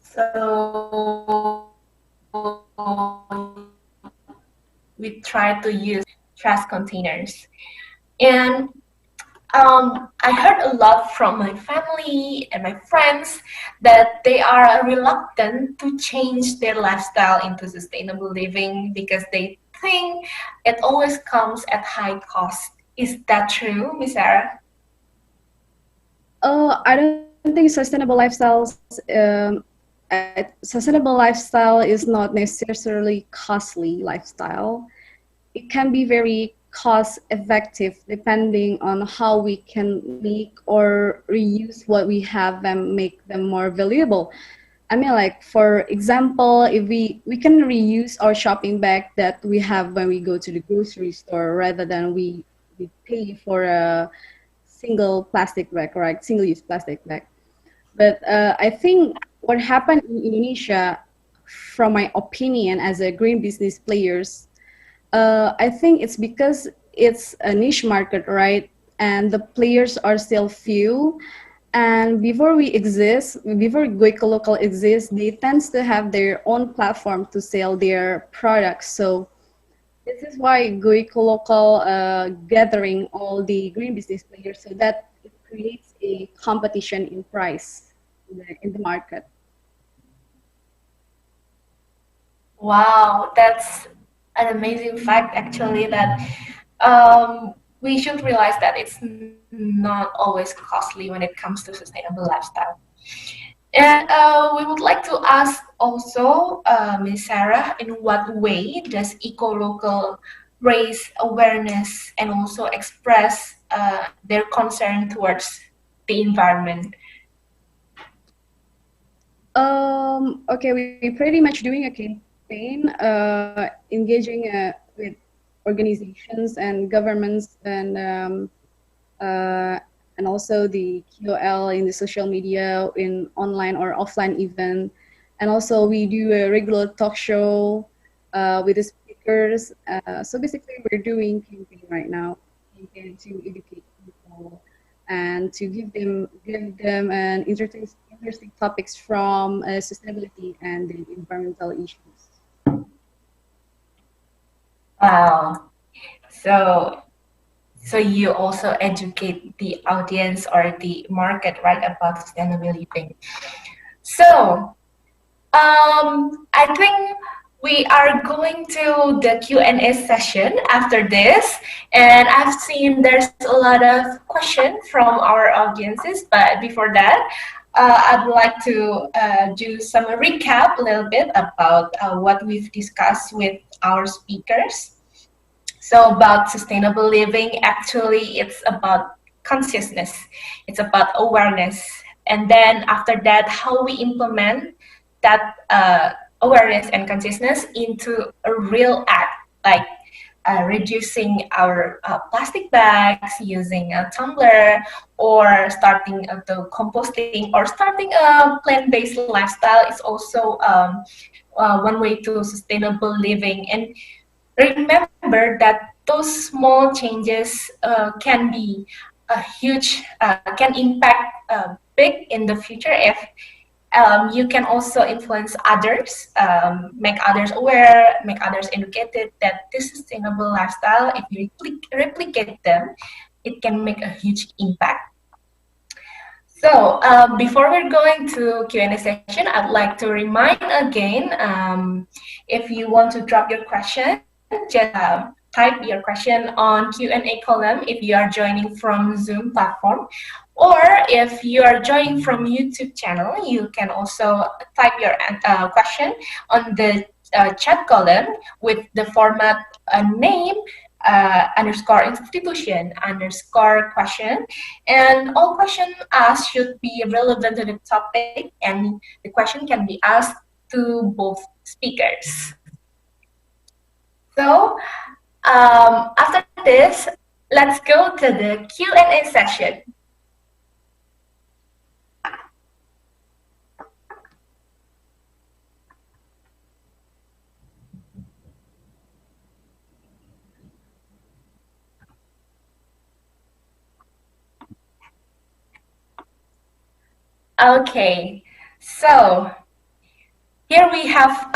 So we try to use trash containers. And I heard a lot from my family and my friends that they are reluctant to change their lifestyle into sustainable living because they think it always comes at high cost. Is that true, Miss Sarah? I don't think sustainable lifestyle is not necessarily costly lifestyle. It can be very cost effective depending on how we can make or reuse what we have and make them more valuable. I mean, like, for example, if we can reuse our shopping bag that we have when we go to the grocery store rather than we pay for a single plastic bag, right? Single-use plastic bag. But I think what happened in Indonesia, from my opinion as a green business players, I think it's because it's a niche market, right? And the players are still few. And before Goico Local exists, they tend to have their own platform to sell their products. So this is why Goico Local gathering all the green business players so that it creates a competition in price in the market. Wow, that's an amazing fact actually that we should realize that it's not always costly when it comes to sustainable lifestyle. And we would like to ask also, Ms. Sarah, in what way does EcoLocal raise awareness and also express their concern towards the environment? Okay, we pretty much doing a campaign, engaging with organizations and governments and also the KOL in the social media, in online or offline event. And also we do a regular talk show with the speakers. So basically we're doing campaign right now, campaign to educate people and to give them an interesting topics from sustainability and the environmental issues. Wow. So you also educate the audience or the market, right, about sustainable living. So I think we are going to the Q&A session after this, and I've seen there's a lot of questions from our audiences, but before that, I'd like to do some recap a little bit about what we've discussed with our speakers. So about sustainable living, actually, it's about consciousness. It's about awareness. And then after that, how we implement that awareness and consciousness into a real act, like reducing our plastic bags, using a tumbler, or starting the composting, or starting a plant-based lifestyle is also one way to sustainable living. And remember that those small changes can be a huge, can impact big in the future if you can also influence others, make others aware, make others educated that this sustainable lifestyle, if you replicate them, it can make a huge impact. So before we're going to Q&A session, I'd like to remind again, if you want to drop your question, just type your question on Q&A column if you are joining from Zoom platform. Or if you are joining from YouTube channel, you can also type your question on the chat column with the format name, underscore institution, underscore question. And all questions asked should be relevant to the topic, and the question can be asked to both speakers. So after this, let's go to the Q&A session. Okay, so here we have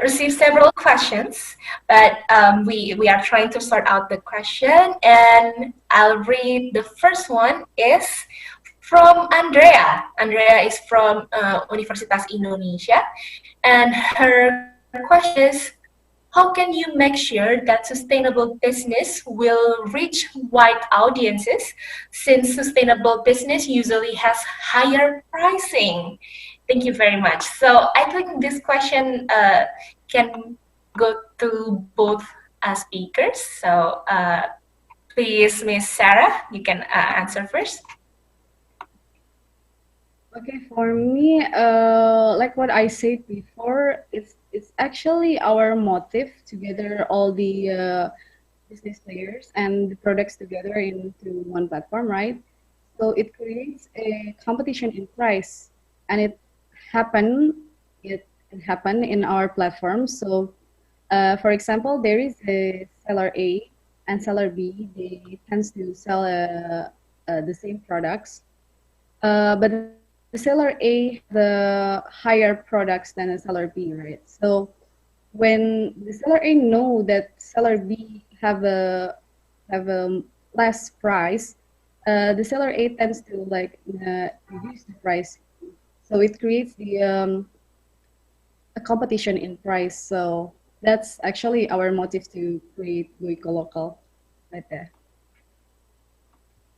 received several questions, but we are trying to sort out the question, and I'll read the first one is from Andrea. Andrea is from Universitas Indonesia, and her question is, how can you make sure that sustainable business will reach wide audiences, since sustainable business usually has higher pricing? Thank you very much. So I think this question can go to both speakers. So please, Miss Sarah, you can answer first. Okay, for me, like what I said before, it's actually our motive to gather all the business players and the products together into one platform, right? So it creates a competition in price, and it happened in our platform. So, for example, there is a seller A and seller B. They tends to sell the same products, but the seller A the higher products than the seller B, right? So when the seller A know that seller B have a less price, the seller A tends to reduce the price. So it creates a competition in price. So that's actually our motive to create Go Eco Local right there.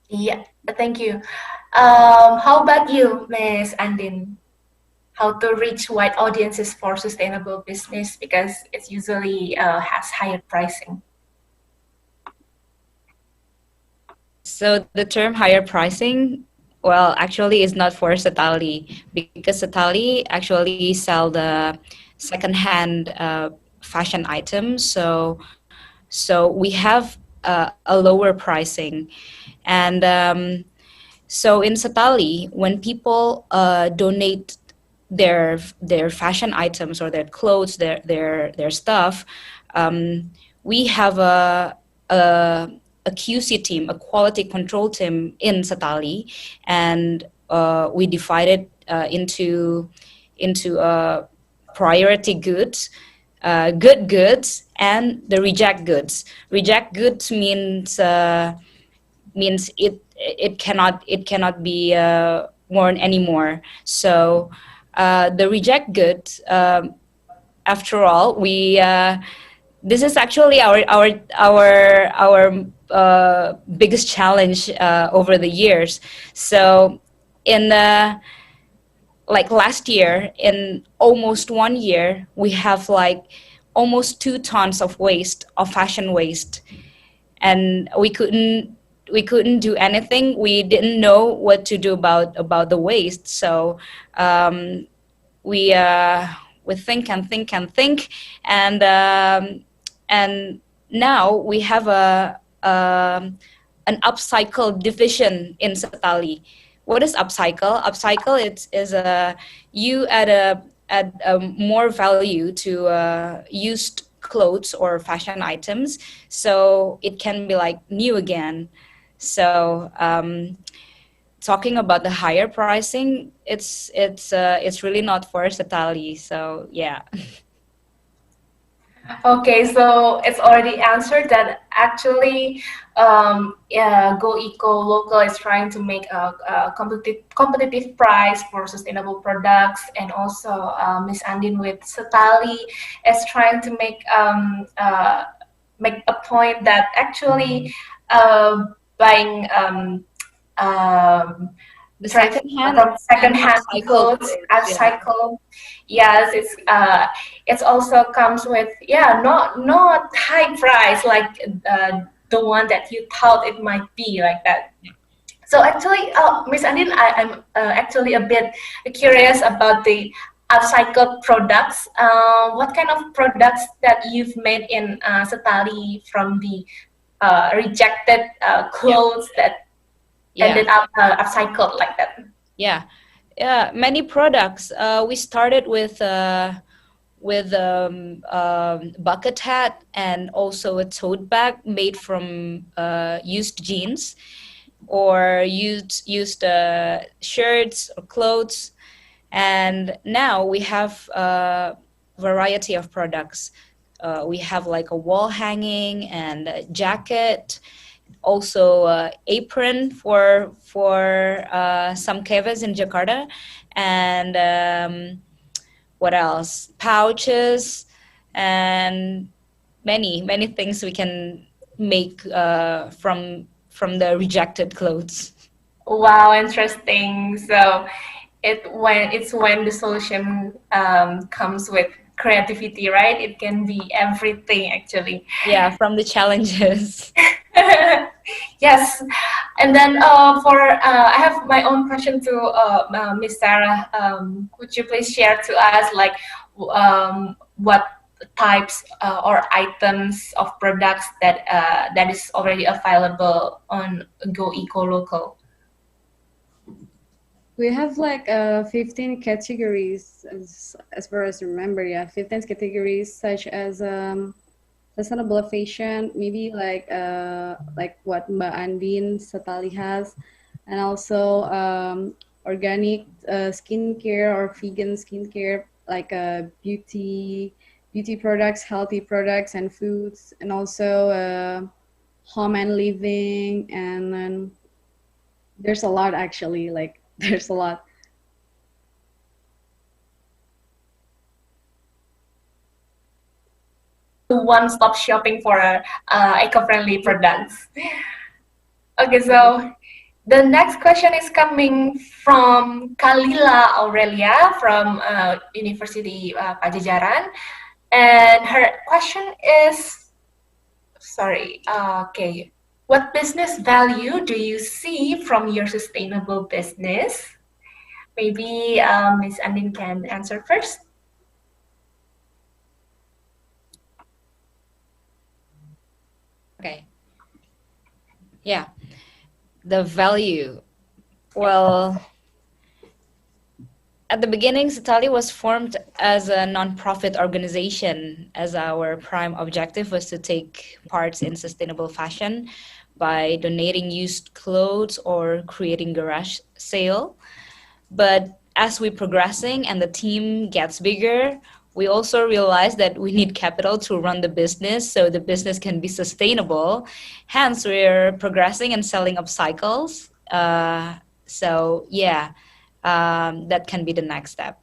Yeah, thank you. How about you, Ms. Andin? How to reach wide audiences for sustainable business, because it usually has higher pricing? So the term higher pricing, well, actually is not for Setali, because Setali actually sell the secondhand fashion items. So we have a lower pricing. And so in Setali, when people donate their fashion items or their clothes, their stuff, we have a QC team, a quality control team in Setali, and we divide it into priority goods, good goods, and the reject goods. Reject goods means it cannot be worn anymore. So the reject goods, after all, we this is actually our biggest challenge over the years. So in like last year, in almost 1 year, we have like almost 2 tons of waste, of fashion waste, and we couldn't do anything. We didn't know what to do about the waste. So we think and think and think, and now we have an upcycle division in Setali. What is upcycle? Upcycle is you add more value to used clothes or fashion items, so it can be like new again. So talking about the higher pricing, it's really not for Setali. So yeah. Okay, so it's already answered that actually yeah, Go Eco Local is trying to make a competitive price for sustainable products, and also Miss Andin with Setali is trying to make a point that actually buying The trying second-hand from second-hand upcycled clothes, clothes, yeah. upcycle. Yes, it's also comes with, yeah, not high price like the one that you thought it might be like that. So actually, Miss Andin, I'm actually a bit curious about the upcycled products. What kind of products that you've made in Setali from the rejected clothes that ended up upcycled like that? Yeah, yeah, many products. We started with bucket hat and also a tote bag made from used jeans or used shirts or clothes, and now we have a variety of products. We have like a wall hanging and a jacket, also apron for some cafes in Jakarta, and what else? Pouches and many things we can make from the rejected clothes. Wow, interesting. So it's when the solution comes with creativity, right? It can be everything actually. Yeah, from the challenges. Yes, and then I have my own question to Miss Sarah. Could you please share to us like what types or items of products that is already available on Go Eco Local? We have like 15 categories as far as I remember. Yeah, 15 categories such as sustainable fashion, maybe like what Mbak Andin Setali has, and also organic skincare or vegan skincare, like beauty products, healthy products and foods, and also home and living, and then there's a lot actually, like there's a lot. One-stop shopping for eco-friendly products. Okay, so the next question is coming from Kalila Aurelia from University Pajajaran, and her question is, okay, what business value do you see from your sustainable business? Maybe Ms. Andin can answer first. Okay. Yeah. The value. Well, at the beginning, Setali was formed as a nonprofit organization, as our prime objective was to take parts in sustainable fashion by donating used clothes or creating garage sale. But as we're progressing and the team gets bigger, we also realize that we need capital to run the business so the business can be sustainable. Hence, we're progressing and selling upcycles. So yeah, that can be the next step.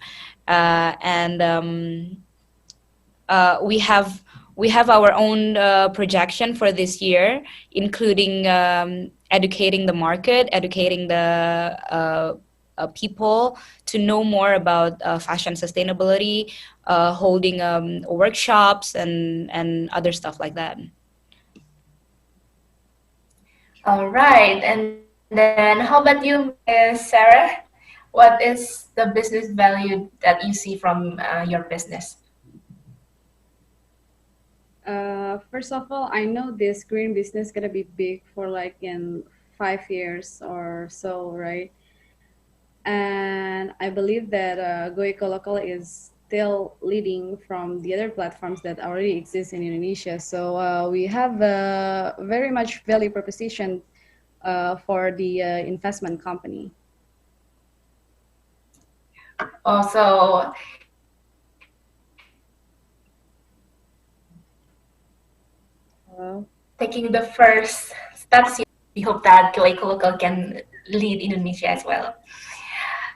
We have our own projection for this year, including educating the market, educating the people to know more about fashion sustainability, holding workshops and other stuff like that. All right, and then how about you, Ms. Sarah? What is the business value that you see from your business? First of all, I know this green business gonna be big for like in 5 years or so, right? And I believe that Go Eco Local is still leading from the other platforms that already exist in Indonesia. So we have a very much value proposition for the investment company. Also, taking the first steps, we hope that Go Eco Local can lead Indonesia as well.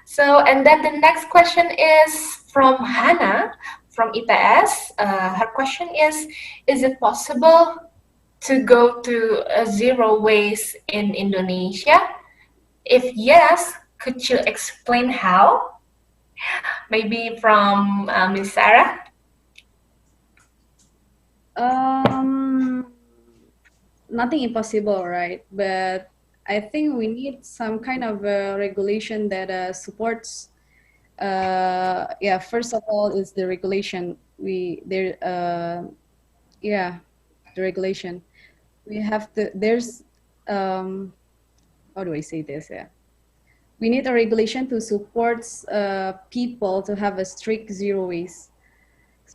So, and then the next question is from Hannah from ITS. Her question is it possible to go to a zero waste in Indonesia? If yes, could you explain how? Maybe from Ms. Sarah? Nothing impossible, right? But I think we need some kind of regulation that supports. Yeah, first of all, is the regulation. Yeah, the regulation. We have to. There's how do I say this? Yeah, we need a regulation to support people to have a strict zero waste.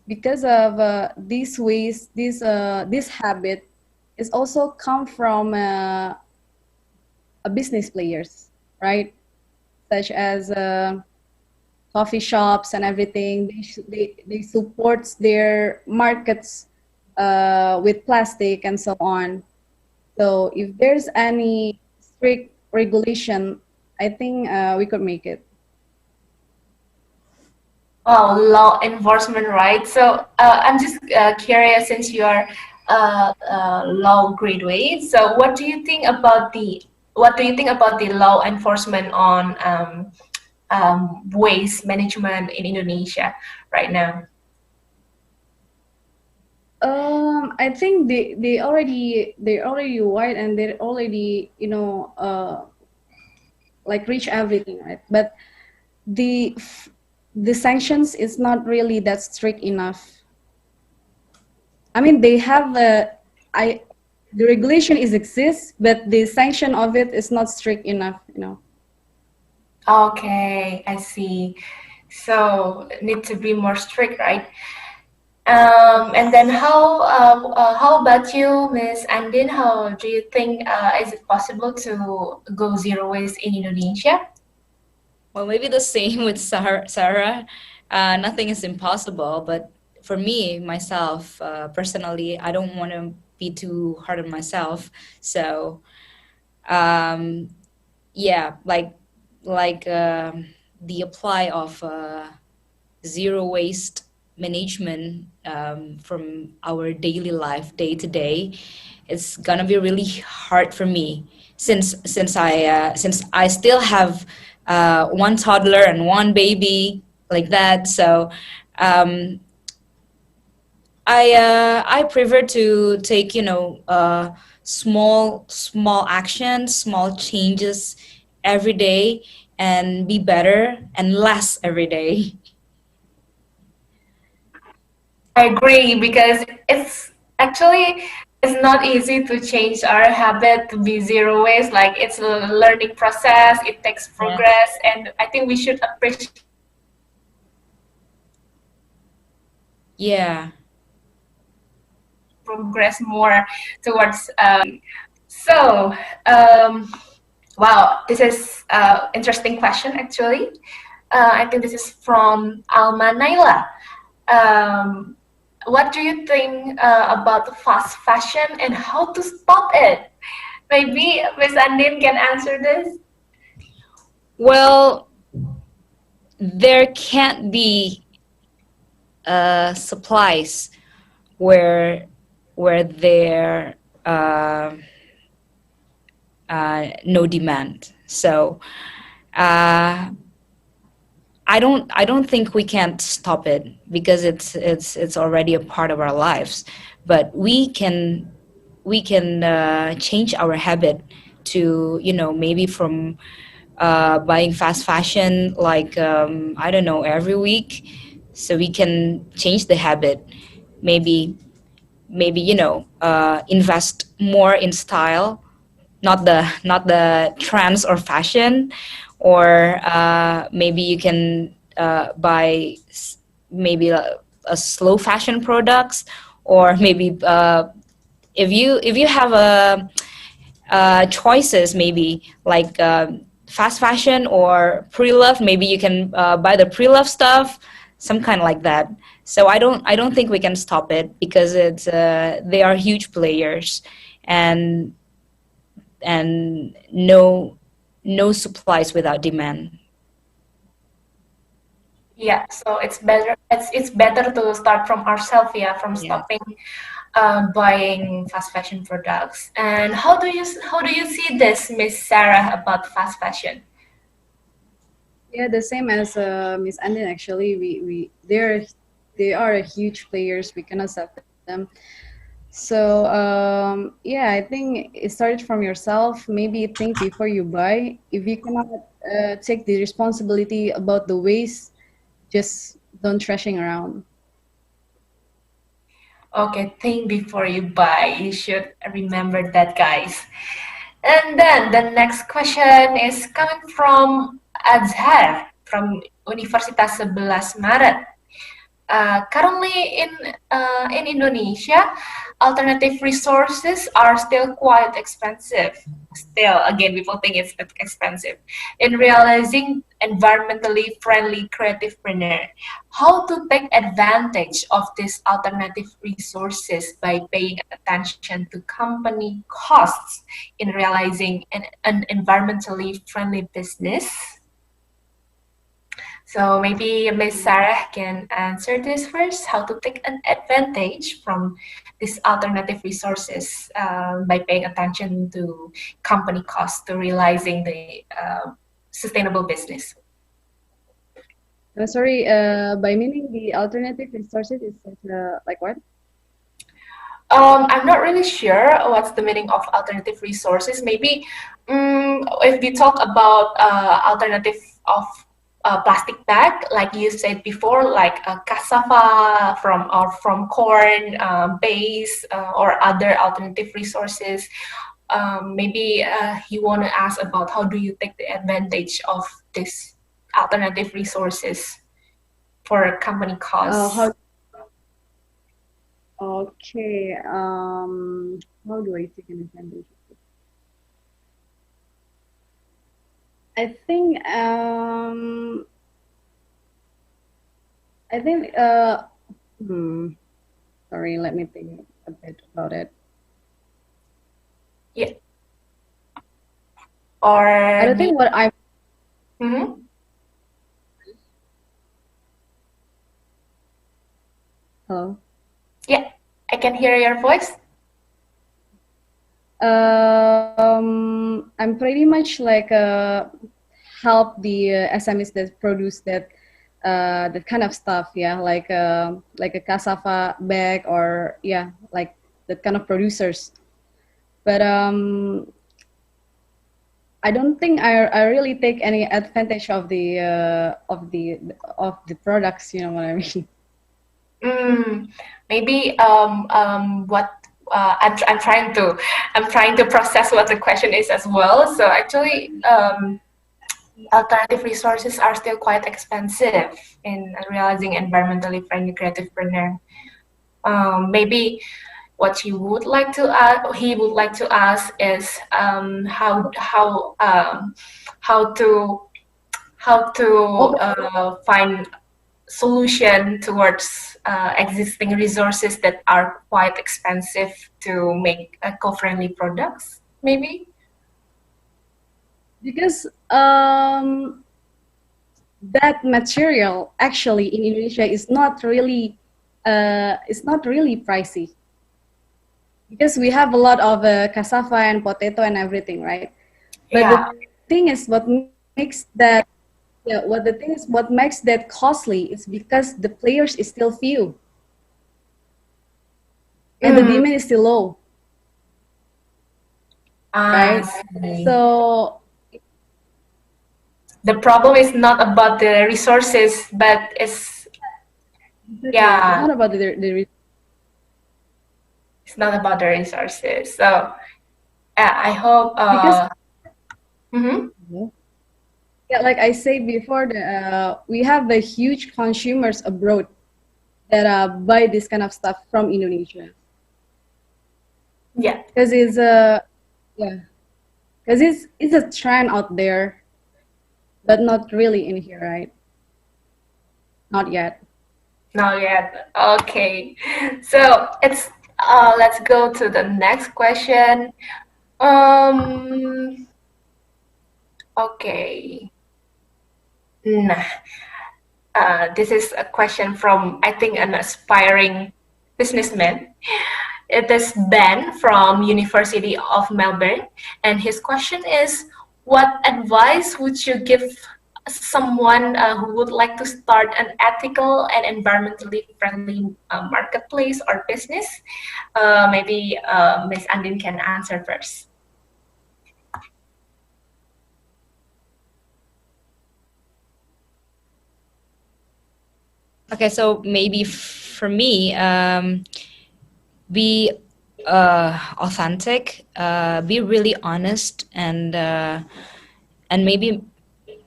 Because of this waste, this habit is also come from business players, right? Such as coffee shops and everything. They support their markets with plastic and so on. So if there's any strict regulation, I think we could make it. Oh, law enforcement, right? So I'm just curious, since you are law graduate. So what do you think about the law enforcement on waste management in Indonesia right now? I think they already wide, and they already like reach everything, right? But the sanctions is not really that strict enough. I mean, they have the regulation exists, but the sanction of it is not strict enough, Okay, I see. So need to be more strict, right? And then how about you, Miss Andin? How do you think is it possible to go zero waste in Indonesia? Well, maybe the same with Sarah. Nothing is impossible, but for me, myself, personally, I don't want to be too hard on myself. So, yeah, like the apply of zero waste management from our daily life, day to day, it's gonna be really hard for me since I still have one toddler and one baby like that. So I prefer to take small actions, small changes every day, and be better and less every day. I agree, because it's not easy to change our habit to be zero waste. Like, it's a learning process. It takes progress, and I think we should appreciate. Yeah. Progress more towards. Wow, this is interesting question actually. I think this is from Alma Naila. What do you think about fast fashion and how to stop it? Maybe Ms. Andin can answer this. Well, there can't be supplies where there no demand. So I don't think we can't stop it, because it's already a part of our lives. But we can change our habit to maybe from buying fast fashion like I don't know, every week, so we can change the habit. Maybe invest more in style, not the trends or fashion, or maybe you can buy maybe a slow fashion products, or maybe if you have choices, maybe like fast fashion or pre-loved. Maybe you can buy the pre-loved stuff, some kind like that. So I don't think we can stop it because they are huge players, and no supplies without demand. Yeah, so it's better to start from ourselves, yeah, from stopping buying fast fashion products. And how do you see this, Miss Sarah, about fast fashion? Yeah, the same as Miss Andin. Actually, they are huge players. We cannot stop them. So yeah, I think it started from yourself. Maybe think before you buy. If you cannot take the responsibility about the waste, just don't trashing around. Okay, think before you buy. You should remember that, guys. And then the next question is coming from Azhar from Universitas 11 Maret. Currently in Indonesia, alternative resources are still quite expensive. Still, again, people think it's expensive. In realizing environmentally friendly creativepreneur, how to take advantage of these alternative resources by paying attention to company costs in realizing an environmentally friendly business? So maybe Ms. Sarah can answer this first, how to take an advantage from these alternative resources by paying attention to company costs to realizing the sustainable business. Sorry, by meaning the alternative resources is like what? I'm not really sure what's the meaning of alternative resources. Maybe if we talk about alternative of plastic bag, like you said before, like cassava from corn base or other alternative resources. Maybe you want to ask about how do you take the advantage of this alternative resources for company costs. Okay. How do I take an advantage of it? I think. Sorry, let me think a bit about it. Yeah. Or I don't think what I. Mm-hmm. Hello. Yeah, I can hear your voice. I'm pretty much like help the SMEs that produce that kind of stuff. Yeah, like a cassava bag or yeah, like that kind of producers. But I don't think I really take any advantage of the products. You know what I mean? Maybe what I'm trying to process what the question is as well. So actually, alternative resources are still quite expensive in realizing environmentally friendly creativepreneur. Maybe what he would like to ask is how to find solution towards existing resources that are quite expensive to make eco-friendly products, maybe? Because that material actually in Indonesia is not really pricey, because we have a lot of cassava and potato and everything, right? But Yeah. the thing is, what makes that costly is because the players is still few and the demand is still low. Right? So the problem is not about the resources, but it's it's not about the it's not about the resources. So I hope because mm-hmm. yeah, like I said before, we have the huge consumers abroad that buy this kind of stuff from Indonesia. Yeah, because it's Because it's a trend out there, but not really in here, right? Not yet. Not yet. Okay. So let's go to the next question. Um, okay. Nah, this is a question from, I think, an aspiring businessman. It is Ben from University of Melbourne, and his question is, what advice would you give someone who would like to start an ethical and environmentally friendly marketplace or business? Maybe Ms. Andin can answer first. Okay, so maybe for me, be authentic, be really honest, and maybe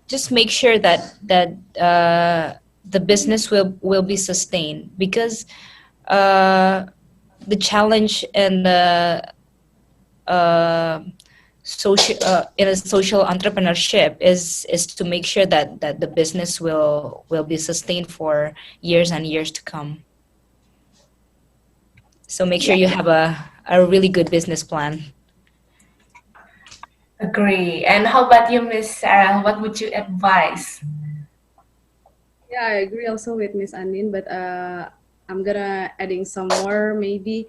just make sure that the business will be sustained, because the challenge and the social in a social entrepreneurship is to make sure that the business will be sustained for years and years to come. So make sure you have a really good business plan. Agree. And how about you, Miss Sarah? What would you advise? Yeah, I agree also with Miss Andin, but I'm gonna adding some more maybe.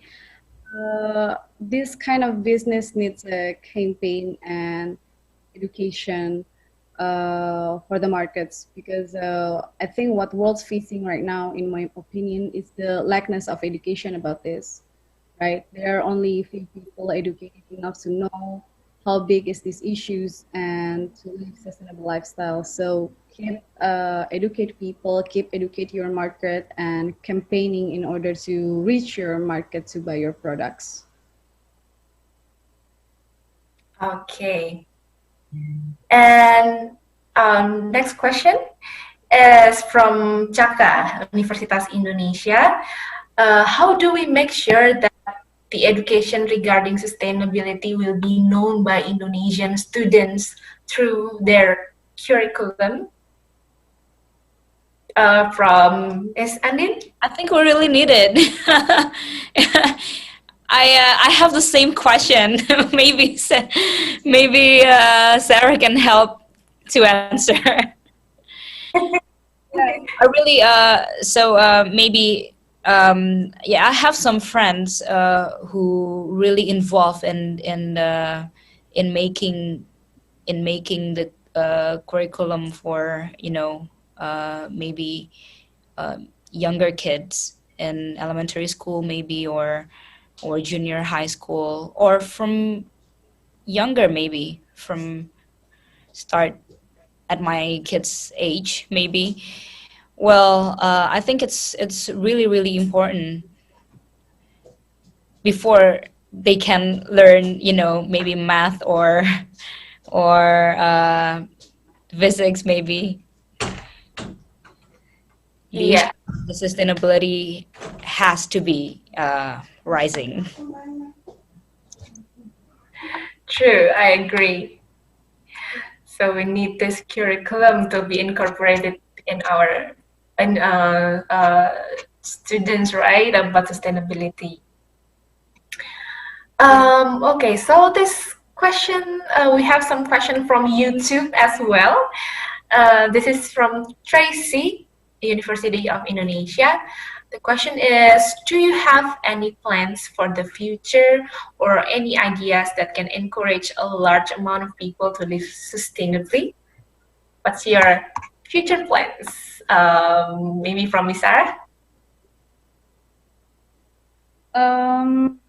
This kind of business needs a campaign and education for the markets, because I think what world's facing right now, in my opinion, is the lackness of education about this. Right, there are only few people educated enough to know how big is these issues and to live sustainable lifestyle. So keep educate people, keep educate your market, and campaigning in order to reach your market to buy your products. Okay. And next question is from Caka, Universitas Indonesia. How do we make sure that the education regarding sustainability will be known by Indonesian students through their curriculum? From Ms. Andin? I think we really need it. I have the same question. maybe Sarah can help to answer. I really maybe I have some friends who really involved in making the curriculum for maybe younger kids in elementary school, maybe, or junior high school, or from younger, maybe from start at my kids' age, maybe. Well, I think it's really, really important before they can learn, maybe math or physics, maybe. Yeah. The sustainability has to be rising. True, I agree. So we need this curriculum to be incorporated in our students, right, about sustainability. Okay, so this question, we have some question from YouTube as well. This is from Tracy, University of Indonesia. The question is, do you have any plans for the future or any ideas that can encourage a large amount of people to live sustainably? What's your future plans? Maybe from Miss Sarah? From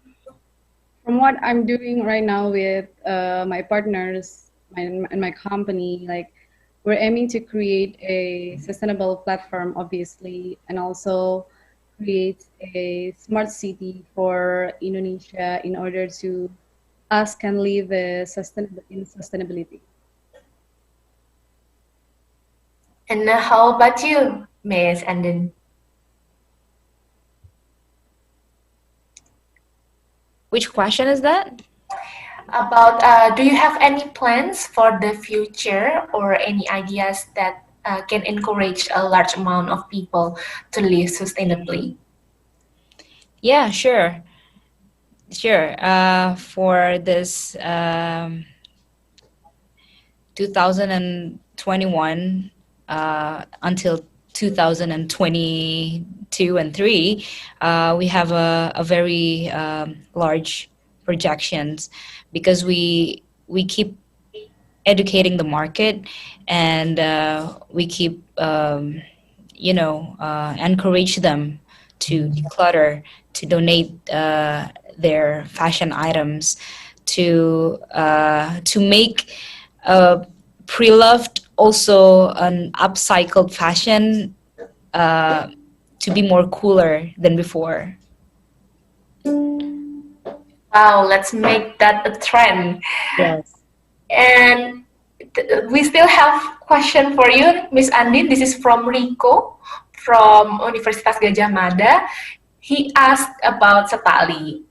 what I'm doing right now with my partners and my company, like, we're aiming to create a sustainable platform, obviously, and also create a smart city for Indonesia in order to us can live in sustainability. And how about you, Miss Andin? Which question is that? about do you have any plans for the future or any ideas that can encourage a large amount of people to live sustainably? Yeah, sure. Sure. For this 2021 until 2022 and 3, we have a very large projections because we keep educating the market, and we keep encourage them to declutter, to donate their fashion items, to make pre-loved also an upcycled fashion to be more cooler than before. Wow, let's make that a trend. Yes. And we still have question for you, Miss Andin. This is from Rico from Universitas Gajah Mada. He asked about Setali.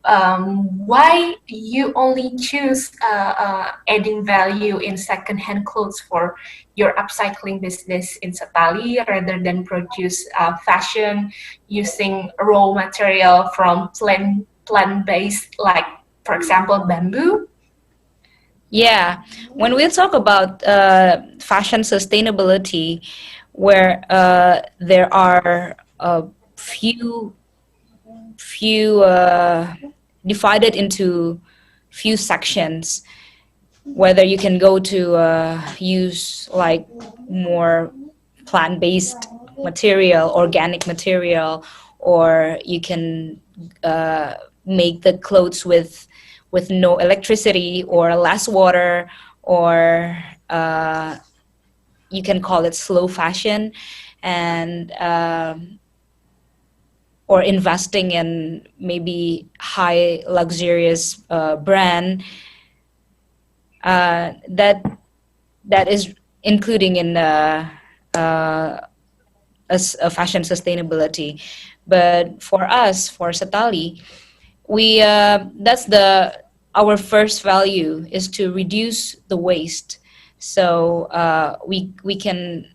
Why you only choose adding value in second-hand clothes for your upcycling business in Setali rather than produce fashion using raw material from plant-based, like, for example, bamboo? Yeah, when we talk about fashion sustainability, where there are a few divided into few sections, whether you can go to use like more plant-based material, organic material, or you can make the clothes with no electricity or less water, or you can call it slow fashion, and or investing in maybe high luxurious brand that is including in a fashion sustainability. But for us, for Setali, we that's the our first value is to reduce the waste. So we can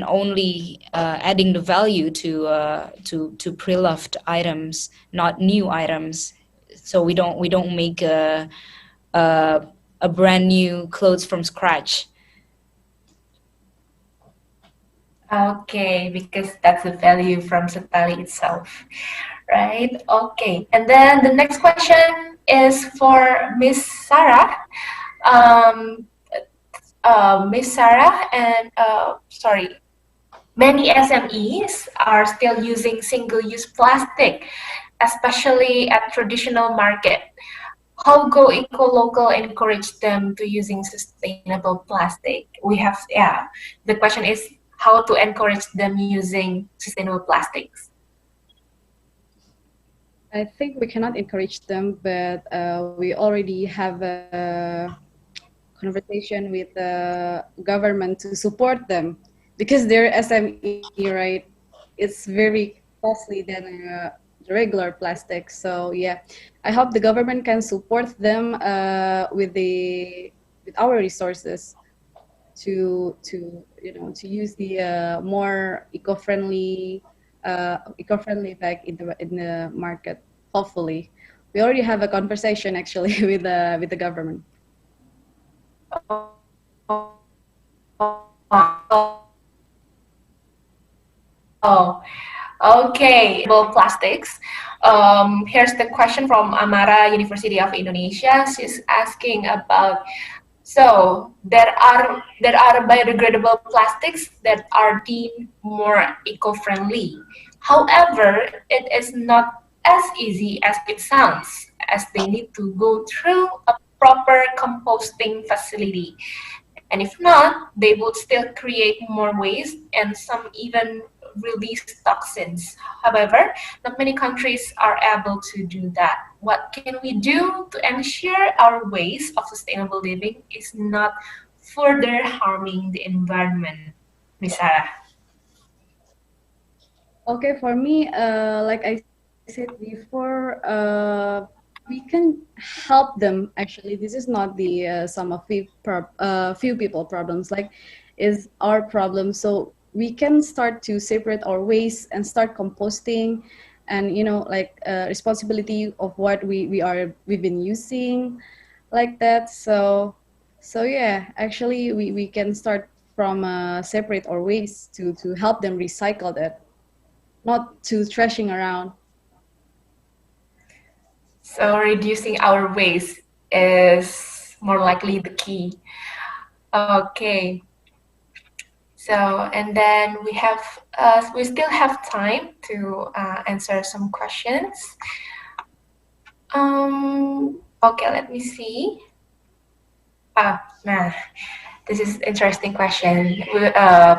only adding the value to pre-loved items, not new items. So we don't make a brand new clothes from scratch. Okay, because that's the value from Setali itself, right? Okay, and then the next question is for Miss Sarah. Um, Miss Sarah, and sorry, many SMEs are still using single-use plastic, especially at traditional market. How Go Eco Local encourage them to using sustainable plastic? We have, yeah, the question is how to encourage them using sustainable plastics. I think we cannot encourage them, but we already have a conversation with the government to support them because they're SME, right? It's very costly than the regular plastic. So yeah, I hope the government can support them with our resources to use the more eco-friendly bag in the market. Hopefully, we already have a conversation actually with the government. Oh, okay. Well, plastics. Here's the question from Amara, University of Indonesia. She's asking about, so there are biodegradable plastics that are deemed more eco-friendly. However, it is not as easy as it sounds, as they need to go through a proper composting facility. And if not, they would still create more waste and some even release toxins. However, not many countries are able to do that. What can we do to ensure our ways of sustainable living is not further harming the environment? Miss Sarah. Okay, for me, like I said before, we can help them. Actually, this is not the sum of few people problems, like is our problem. So we can start to separate our waste and start composting, and like responsibility of what we've been using, like that. So yeah, actually we can start from separate our waste to help them recycle that, not to trashing around. So reducing our waste is more likely the key. Okay. So, and then we still have time to answer some questions. Okay, let me see. Nah, this is interesting question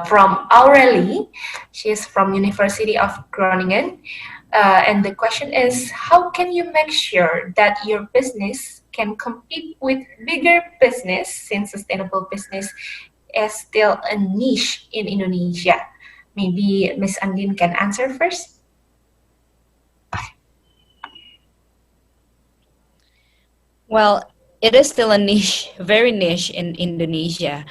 from Aurelie. She's from University of Groningen. And the question is, how can you make sure that your business can compete with bigger business, since sustainable business is still a niche in Indonesia? Maybe Miss Andin can answer first. Well, it is still a niche, very niche in Indonesia,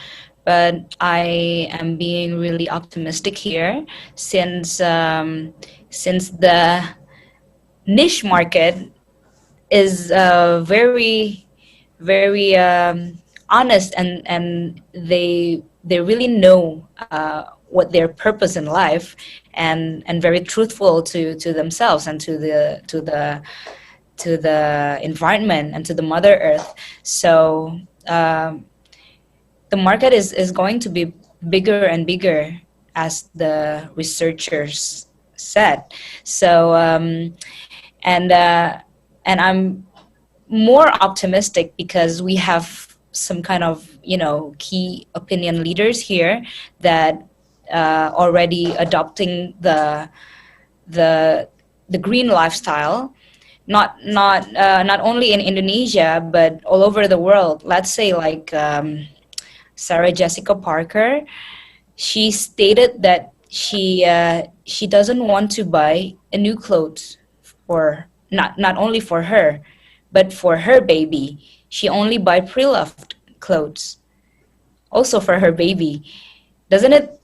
but I am being really optimistic here since the niche market is very honest, and they really know what their purpose in life, and very truthful to themselves and to the environment and to the mother earth. So the market is going to be bigger and bigger, as the researchers said. So and I'm more optimistic because we have some kind of key opinion leaders here that already adopting the green lifestyle, not only in Indonesia but all over the world. Let's say like Sarah Jessica Parker, she stated that she doesn't want to buy a new clothes for not only for her but for her baby. She only buy pre-loved clothes also for her baby. Doesn't it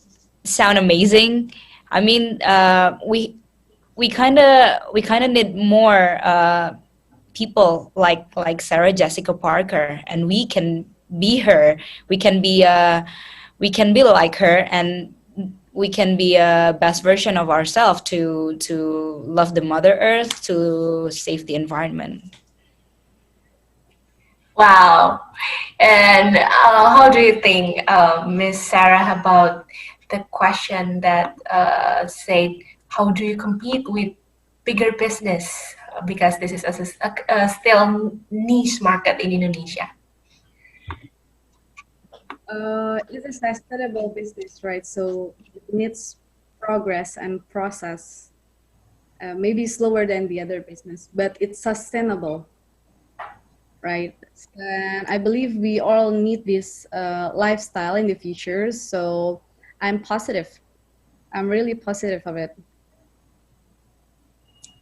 sound amazing? I mean, we kind of need more people like Sarah Jessica Parker, and we can be her. We can be like her, and we can be a best version of ourselves to love the Mother Earth, to save the environment. Wow. And how do you think, Miss Sarah, about the question that said, how do you compete with bigger business? Because this is a still niche market in Indonesia. It's a sustainable business, right? So it needs progress and process. Maybe slower than the other business, but it's sustainable, right? And I believe we all need this lifestyle in the future. So I'm positive. I'm really positive of it.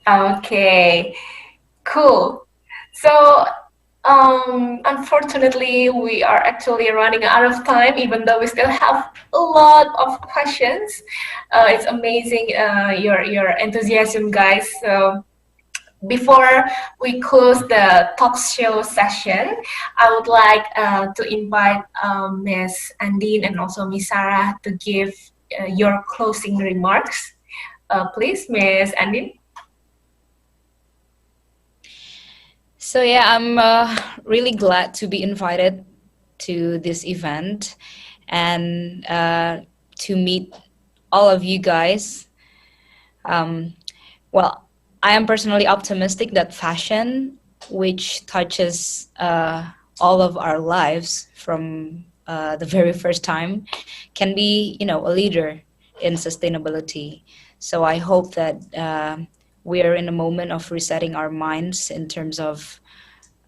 Okay, cool. So, unfortunately, we are actually running out of time, even though we still have a lot of questions. It's amazing, your enthusiasm, guys. So, before we close the talk show session, I would like to invite Ms. Andine and also Ms. Sarah to give your closing remarks. Please, Ms. Andine. So yeah, I'm really glad to be invited to this event, and to meet all of you guys. Well, I am personally optimistic that fashion, which touches all of our lives from the very first time, can be, a leader in sustainability. So I hope that we are in a moment of resetting our minds in terms of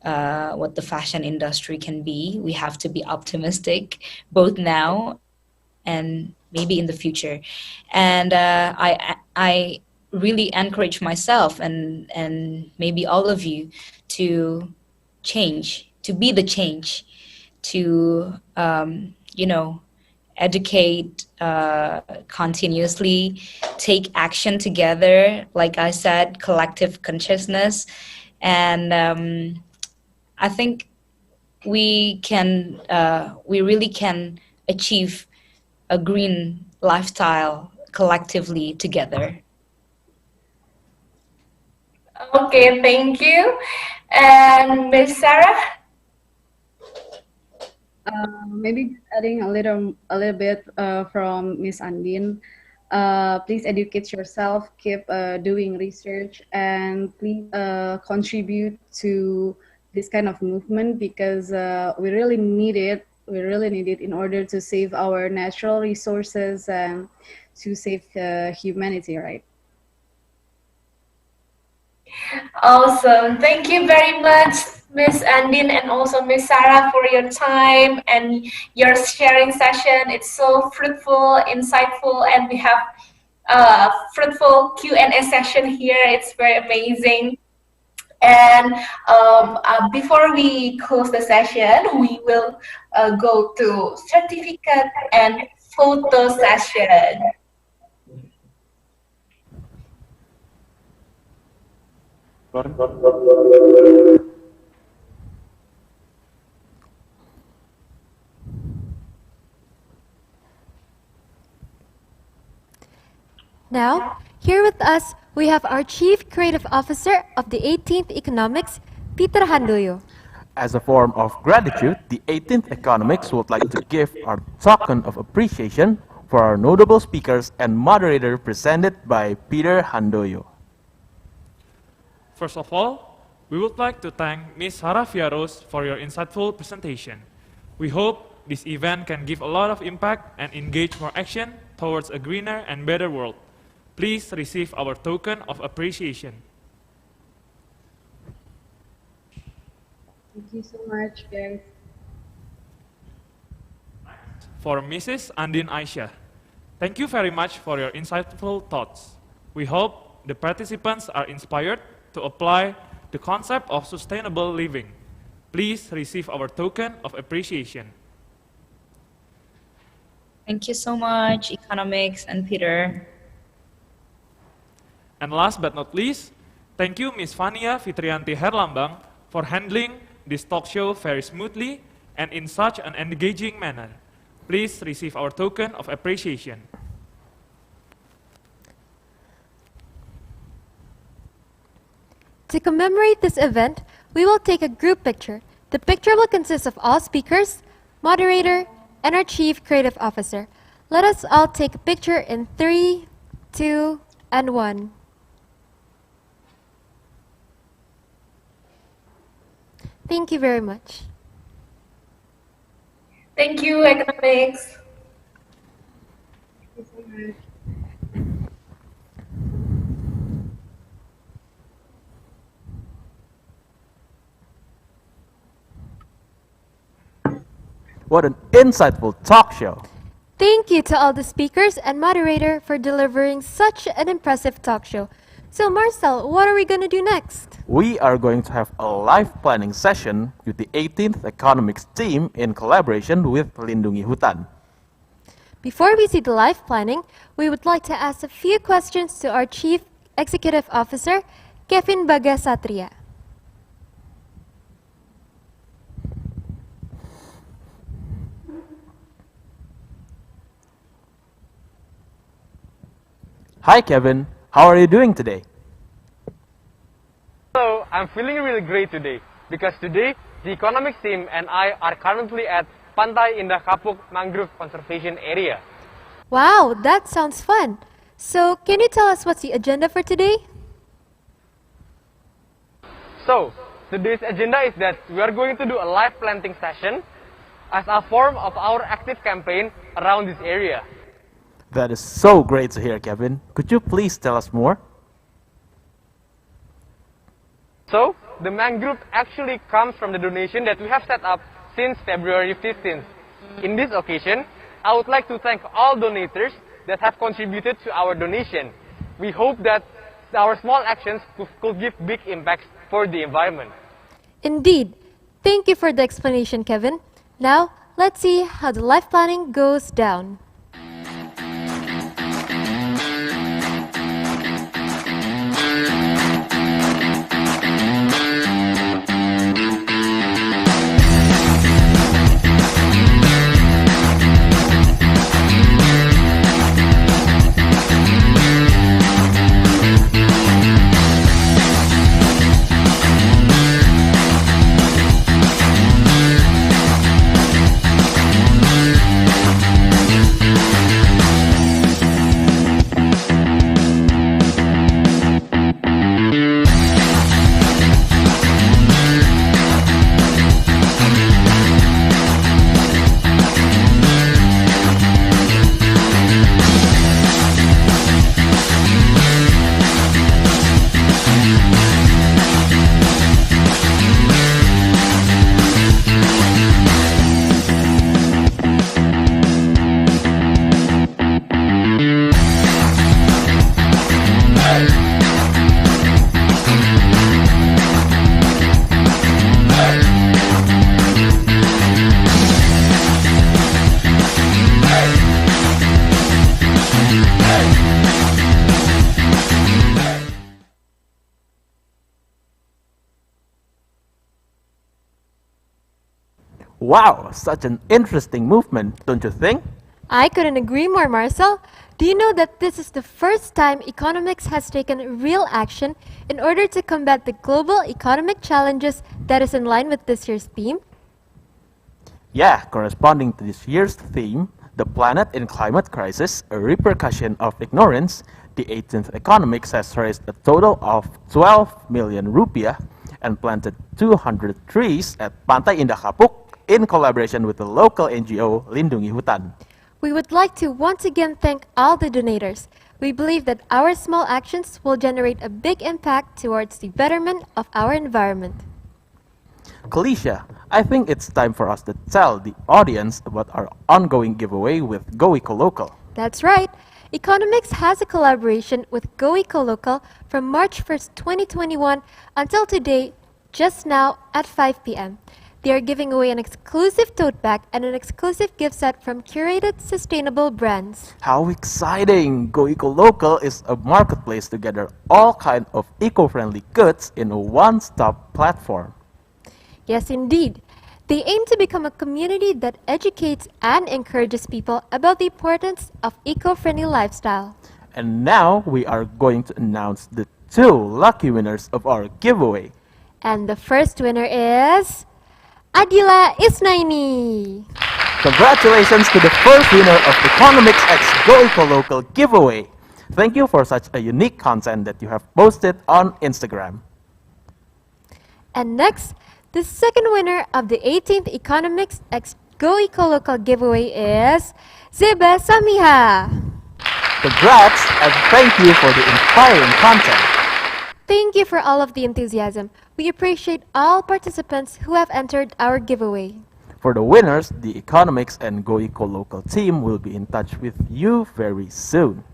what the fashion industry can be. We have to be optimistic both now and maybe in the future. And I really encourage myself and maybe all of you to change, to be the change, to, educate continuously, take action together, like I said, collective consciousness. And I think we really can achieve a green lifestyle collectively together. Okay, thank you. And Miss Sarah? Maybe adding a little bit from Miss Andin. Please educate yourself, keep doing research, and please contribute to this kind of movement because we really need it. We really need it in order to save our natural resources and to save humanity, right? Awesome. Thank you very much, Miss Andin and also Miss Sarah for your time and your sharing session. It's so fruitful, insightful, and we have a fruitful Q&A session here. It's very amazing. And before we close the session, we will go to certificate and photo session. Now, here with us, we have our Chief Creative Officer of the 18th Economix, Peter Handoyo. As a form of gratitude, the 18th Economix would like to give our token of appreciation for our notable speakers and moderator presented by Peter Handoyo. First of all, we would like to thank Ms. Sarah Fiaros for your insightful presentation. We hope this event can give a lot of impact and engage more action towards a greener and better world. Please receive our token of appreciation. Thank you so much, guys. For Mrs. Andin Aisyah, thank you very much for your insightful thoughts. We hope the participants are inspired to apply the concept of sustainable living. Please receive our token of appreciation. Thank you so much, Economix and Peter. And last but not least, thank you Ms. Fania Fitrianti Herlambang for handling this talk show very smoothly and in such an engaging manner. Please receive our token of appreciation. To commemorate this event, we will take a group picture. The picture will consist of all speakers, moderator, and our Chief Creative Officer. Let us all take a picture in 3, 2, and 1. Thank you very much. Thank you, Economix. Thank you so much. What an insightful talk show! Thank you to all the speakers and moderator for delivering such an impressive talk show. So Marcel, what are we going to do next? We are going to have a live planning session with the 18th Economics team in collaboration with Lindungi Hutan. Before we see the live planning, we would like to ask a few questions to our Chief Executive Officer, Kevin Bagasatria. Hi Kevin, how are you doing today? Hello, I'm feeling really great today because today the Economics team and I are currently at Pantai Indah Kapuk Mangrove Conservation Area. Wow, that sounds fun. So, can you tell us what's the agenda for today? So, today's agenda is that we are going to do a live planting session as a form of our active campaign around this area. That is so great to hear, Kevin. Could you please tell us more? So, the mangrove actually comes from the donation that we have set up since February 15th. In this occasion, I would like to thank all donators that have contributed to our donation. We hope that our small actions could give big impacts for the environment. Indeed. Thank you for the explanation, Kevin. Now, let's see how the life planning goes down. Wow, such an interesting movement, don't you think? I couldn't agree more, Marcel. Do you know that this is the first time Economix has taken real action in order to combat the global economic challenges that is in line with this year's theme? Yeah, corresponding to this year's theme, the planet in climate crisis, a repercussion of ignorance, the 18th Economix has raised a total of 12 million rupiah and planted 200 trees at Pantai Indah Kapuk in collaboration with the local NGO Lindungi Hutan. We would like to once again thank all the donators. We believe that our small actions will generate a big impact towards the betterment of our environment. Kalisha, I think it's time for us to tell the audience about our ongoing giveaway with Go Eco Local. That's right. Economix has a collaboration with Go Eco Local from March 1st, 2021 until today, just now at 5 p.m. They are giving away an exclusive tote bag and an exclusive gift set from curated sustainable brands. How exciting! Go Eco Local is a marketplace to gather all kinds of eco-friendly goods in a one-stop platform. Yes, indeed. They aim to become a community that educates and encourages people about the importance of eco-friendly lifestyle. And now we are going to announce the 2 lucky winners of our giveaway. And the first winner is Adila Isnaini. Congratulations to the first winner of Economix X Go Eco Local giveaway. Thank you for such a unique content that you have posted on Instagram. And next, the second winner of the 18th Economix X Go Eco Local giveaway is Zeba Samiha. Congrats and thank you for the inspiring content. Thank you for all of the enthusiasm. We appreciate all participants who have entered our giveaway. For the winners, the Economix and Go Eco Local team will be in touch with you very soon.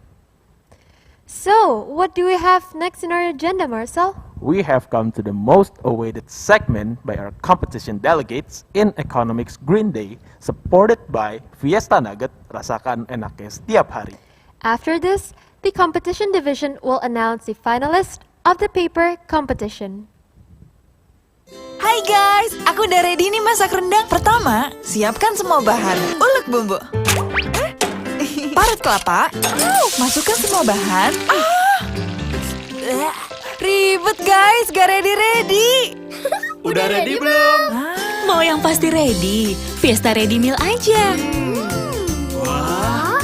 So, what do we have next in our agenda, Marcel? We have come to the most awaited segment by our competition delegates in Economix Green Day, supported by Fiesta Nugget, rasakan enaknya setiap hari. After this, the competition division will announce the finalist of the paper competition. Hai guys, aku udah ready nih masak rendang. Pertama, siapkan semua bahan. Ulek bumbu. Parut kelapa. Masukkan semua bahan. Ribet guys, gak ready-ready. Udah ready belum? Mau yang pasti ready. Fiesta Ready Meal aja. Wah.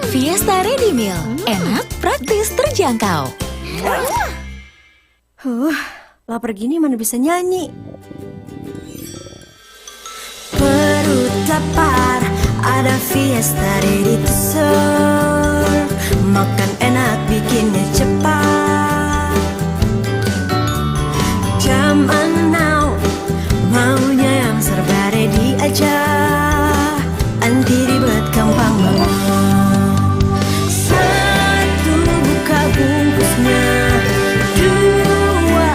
Fiesta Ready Meal. Enak, praktis, terjangkau. Lapar gini mana bisa nyanyi. Perut lapar, ada fiesta ready to serve. Makan enak, bikinnya cepat. Zaman now, maunya yang serba ready aja. Anti ribet, gampang banget. Satu, buka bungkusnya. Dua,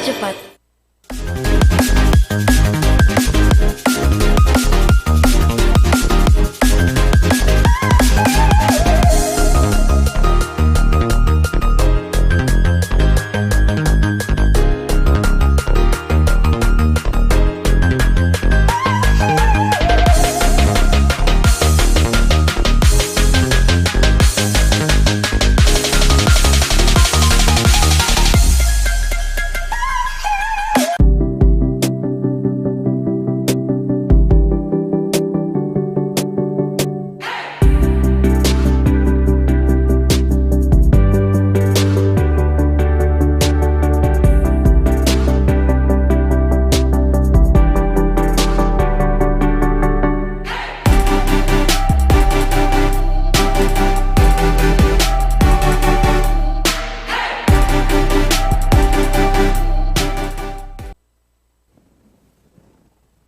cepat.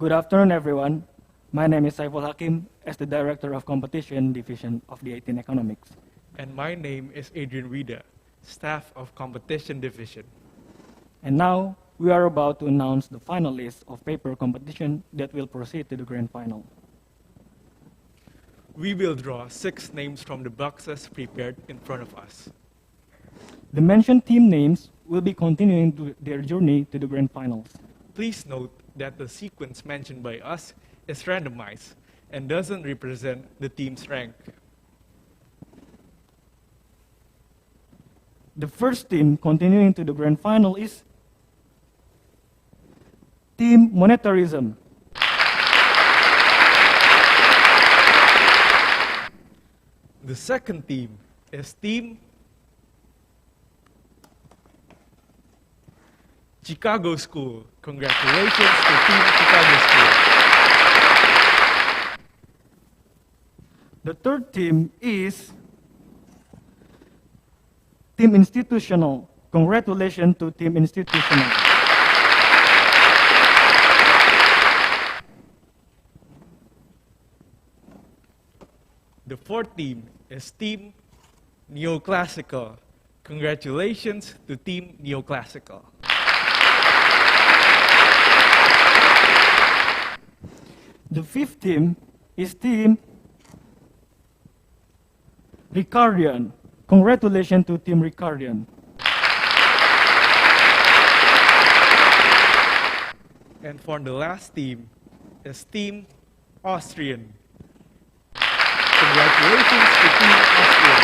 Good afternoon, everyone. My name is Saiful Hakim, as the Director of Competition Division of the 18 Economics. And my name is Adrian Rida, Staff of Competition Division. And now, we are about to announce the final list of paper competition that will proceed to the grand final. We will draw 6 names from the boxes prepared in front of us. The mentioned team names will be continuing their journey to the grand finals. Please note that the sequence mentioned by us is randomized and doesn't represent the team's rank. The first team continuing to the grand final is Team Monetarism. The second team is Team Chicago School. Congratulations to Team Chicago School. The third team is Team Institutional. Congratulations to Team Institutional. The fourth team is Team Neoclassical. Congratulations to Team Neoclassical. The fifth team is Team Ricardian. Congratulations to Team Ricardian. And for the last team is Team Austrian. Congratulations to Team Austrian.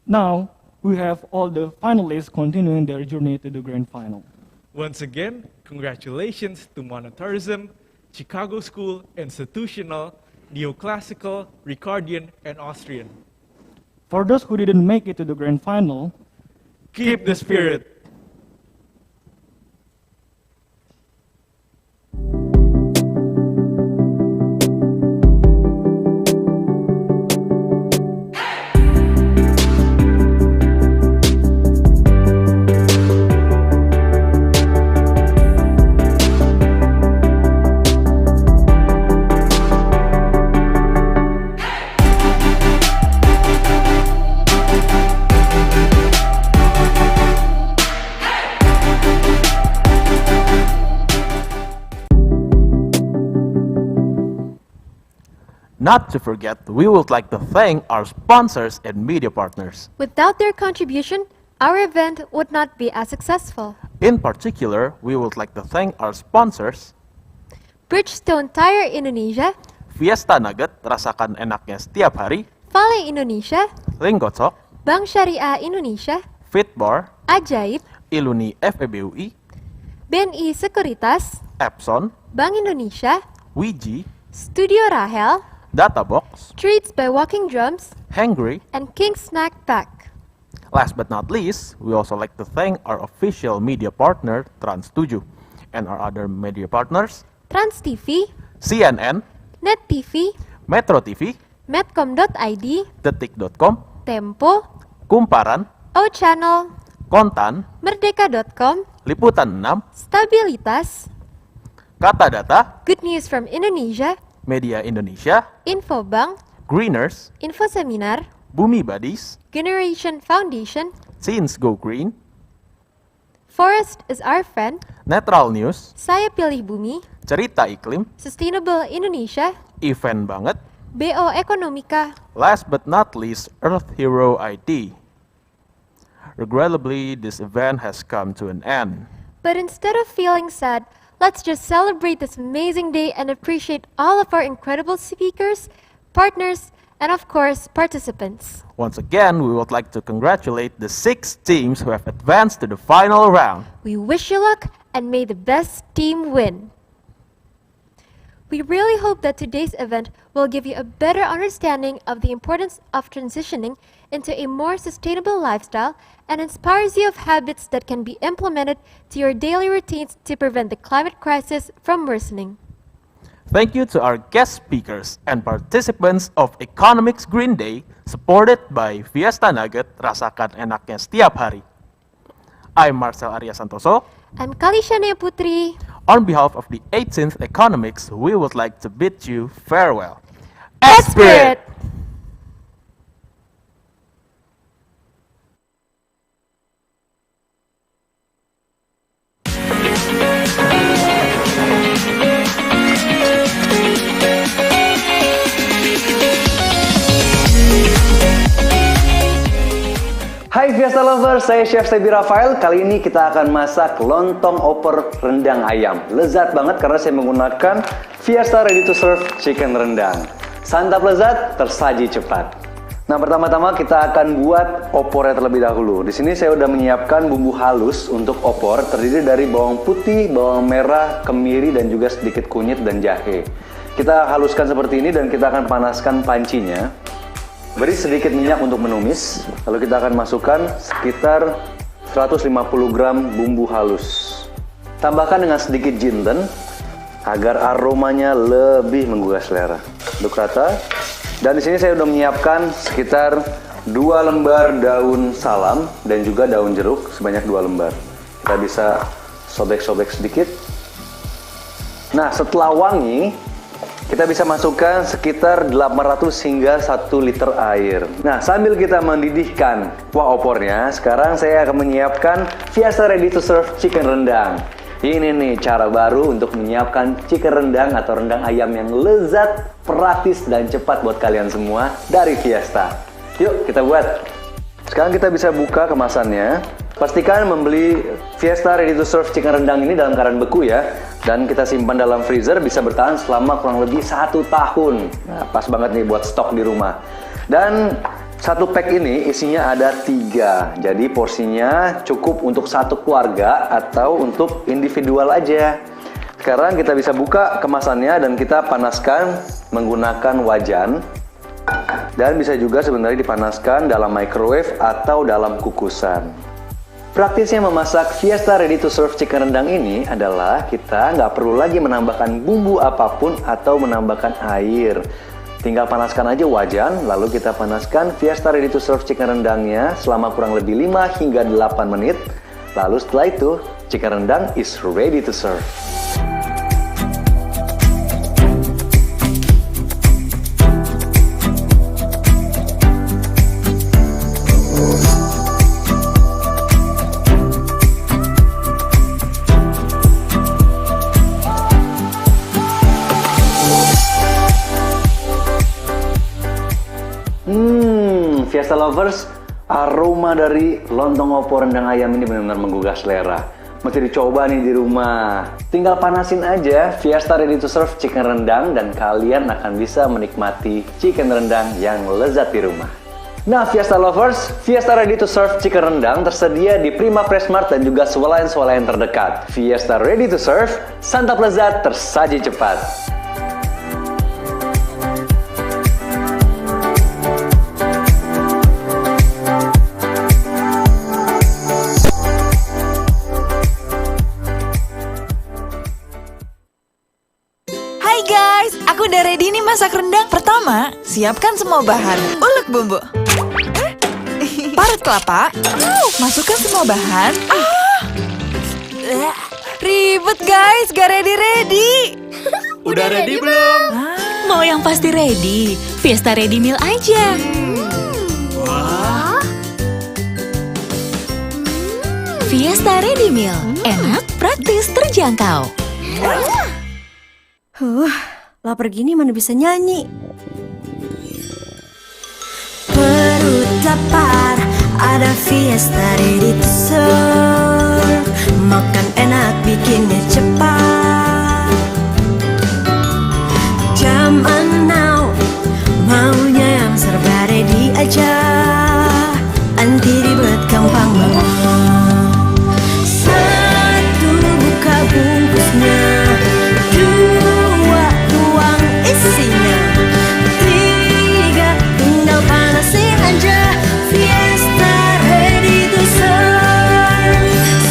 Now, we have all the finalists continuing their journey to the grand final. Once again, congratulations to Monetarism, Chicago School, Institutional, Neoclassical, Ricardian, and Austrian. For those who didn't make it to the grand final, keep the spirit. Not to forget, we would like to thank our sponsors and media partners. Without their contribution, our event would not be as successful. In particular, we would like to thank our sponsors, Bridgestone Tire Indonesia, Fiesta Nugget, rasakan enaknya setiap hari, Vale Indonesia, Linggocok, Bank Syariah Indonesia, Fitbar, Ajaib, Iluni FEBUI, BNI Sekuritas, Epson, Bank Indonesia, Wiji, Studio Rahel, Databox, Treats by Walking Drums, Hangry, and King Snack Pack. Last but not least, we also like to thank our official media partner, Trans7, and our other media partners, Trans TV, CNN, Net TV, Metro TV, Medcom.id, Detik.com, Tempo, Kumparan, O Channel, Kontan, Merdeka.com, Liputan 6, Stabilitas, Kata Data, Good News from Indonesia, Media Indonesia, Infobank, Greeners, Info Seminar, Bumi Buddies, Generation Foundation, Teens Go Green, Forest is Our Friend, Netral News, Saya Pilih Bumi, Cerita Iklim, Sustainable Indonesia, Event Banget, BO Economica, last but not least, Earth Hero ID. Regrettably, this event has come to an end. But instead of feeling sad, let's just celebrate this amazing day and appreciate all of our incredible speakers, partners, and of course, participants. Once again, we would like to congratulate the 6 teams who have advanced to the final round. We wish you luck and may the best team win. We really hope that today's event will give you a better understanding of the importance of transitioning into a more sustainable lifestyle and inspires you of habits that can be implemented to your daily routines to prevent the climate crisis from worsening. Thank you to our guest speakers and participants of Economix Green Day, supported by Fiesta Nugget, rasakan enaknya setiap hari. I'm Marcel Arya Santoso. I'm Kalishania Putri. On behalf of the 18th Economix, we would like to bid you farewell. Esprit! Hai Fiesta Lovers, saya Chef Sebi Rafael. Kali ini kita akan masak lontong oper rendang ayam. Lezat banget karena saya menggunakan Fiesta Ready to Serve Chicken Rendang. Santap lezat, tersaji cepat. Nah, pertama-tama kita akan buat opornya terlebih dahulu. Di sini saya udah menyiapkan bumbu halus untuk opor, terdiri dari bawang putih, bawang merah, kemiri, dan juga sedikit kunyit dan jahe. Kita haluskan seperti ini dan kita akan panaskan pancinya. Beri sedikit minyak untuk menumis, lalu kita akan masukkan sekitar 150 gram bumbu halus. Tambahkan dengan sedikit jinten agar aromanya lebih menggugah selera. Aduk rata. Dan di sini saya sudah menyiapkan sekitar 2 lembar daun salam dan juga daun jeruk sebanyak 2 lembar. Kita bisa sobek-sobek sedikit. Nah, setelah wangi, kita bisa masukkan sekitar 800 hingga 1 liter air. Nah, sambil kita mendidihkan kuah opornya, sekarang saya akan menyiapkan Fiesta Ready to Serve Chicken Rendang. Ini nih cara baru untuk menyiapkan chicken rendang atau rendang ayam yang lezat, praktis, dan cepat buat kalian semua dari Fiesta. Yuk, kita buat. Sekarang kita bisa buka kemasannya. Pastikan membeli Fiesta Ready to Serve Chicken Rendang ini dalam keadaan beku ya. Dan kita simpan dalam freezer, bisa bertahan selama kurang lebih 1 tahun. Nah, pas banget nih buat stok di rumah. Dan satu pack ini isinya ada 3. Jadi porsinya cukup untuk 1 keluarga atau untuk individual aja. Sekarang kita bisa buka kemasannya dan kita panaskan menggunakan wajan. Dan bisa juga sebenarnya dipanaskan dalam microwave atau dalam kukusan. Praktisnya memasak Fiesta Ready to Serve Chicken Rendang ini adalah kita nggak perlu lagi menambahkan bumbu apapun atau menambahkan air. Tinggal panaskan aja wajan, lalu kita panaskan Fiesta Ready to Serve Chicken Rendangnya selama kurang lebih 5 hingga 8 menit. Lalu setelah itu, chicken rendang is ready to serve. Fiesta Lovers, aroma dari lontong opor rendang ayam ini benar-benar menggugah selera. Mesti dicoba nih di rumah. Tinggal panasin aja Fiesta Ready to Serve Chicken Rendang dan kalian akan bisa menikmati chicken rendang yang lezat di rumah. Nah, Fiesta Lovers, Fiesta Ready to Serve Chicken Rendang tersedia di Prima Pressmart dan juga swalayan-swalayan terdekat. Fiesta Ready to Serve, santap lezat, tersaji cepat. Aku udah ready nih masak rendang. Pertama, siapkan semua bahan. Ulek bumbu. Parut kelapa. Masukkan semua bahan. Ribet guys, gak ready-ready. Udah ready belum? Mau yang pasti ready. Fiesta Ready Meal aja. Fiesta Ready Meal. Enak, praktis, terjangkau. Lapar gini mana bisa nyanyi. Perut lapar, ada Fiesta ready to serve. Makan enak, bikinnya cepat. Zaman now, maunya yang serba ready aja. Anti ribet, gampang banget. Satu, buka bungkusnya. Dua, tuang isinya. Tiga, tinggal panasin aja. Fiesta ready to serve.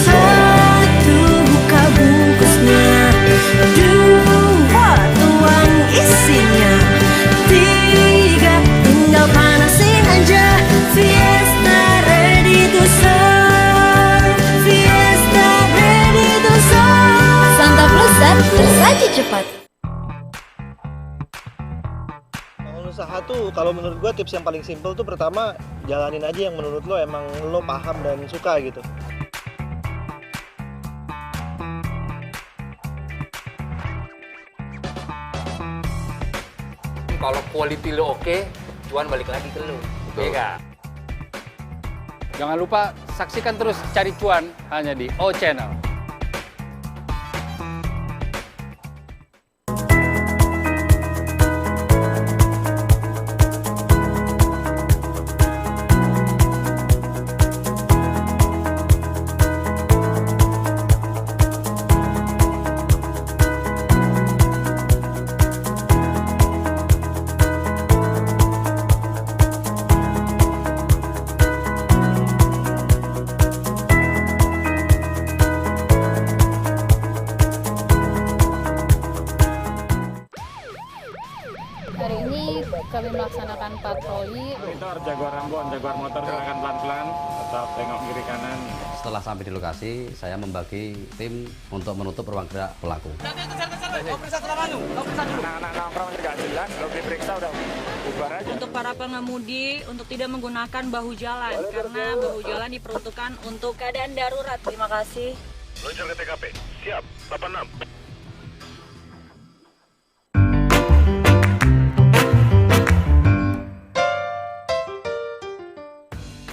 Satu, buka bungkusnya. Dua, tuang isinya. Tiga, tinggal panasin aja. Fiesta ready to serve. Fiesta ready to serve. Santap lezat, tersaji cepat. Bangun usaha tuh kalau menurut gue tips yang paling simple tuh pertama jalanin aja yang menurut lo emang lo paham dan suka gitu. Kalau quality lo oke, cuan balik lagi ke lo. Iya nggak? Jangan lupa saksikan terus Cari Cuan hanya di O Channel. Hari ini kami melaksanakan patroli. Monitor Jaguar Ambon, Jaguar motor silakan pelan-pelan, tetap tengok kiri kanan. Setelah sampai di lokasi, saya membagi tim untuk menutup ruang gerak pelaku. Anak-anak nongkrong juga jelas, kalau diperiksa udah bubar aja. Untuk para pengemudi, untuk tidak menggunakan bahu jalan, karena bahu jalan diperuntukkan untuk keadaan darurat. Terima kasih. Luncur ke TKP, siap, 86.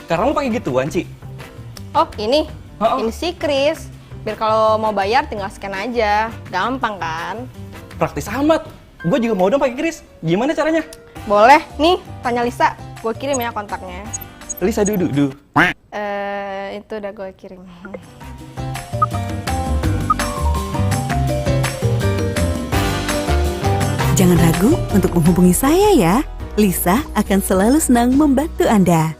Sekarang lu pakai gituan, Ci? Oh, ini? Ini sih Kris. Biar kalau mau bayar tinggal scan aja. Gampang kan? Praktis amat. Gue juga mau dong pakai kris. Gimana caranya? Boleh. Nih, tanya Lisa. Gue kirim ya kontaknya. Lisa Dudu. Itu udah gue kirim. Jangan ragu untuk menghubungi saya ya. Lisa akan selalu senang membantu Anda.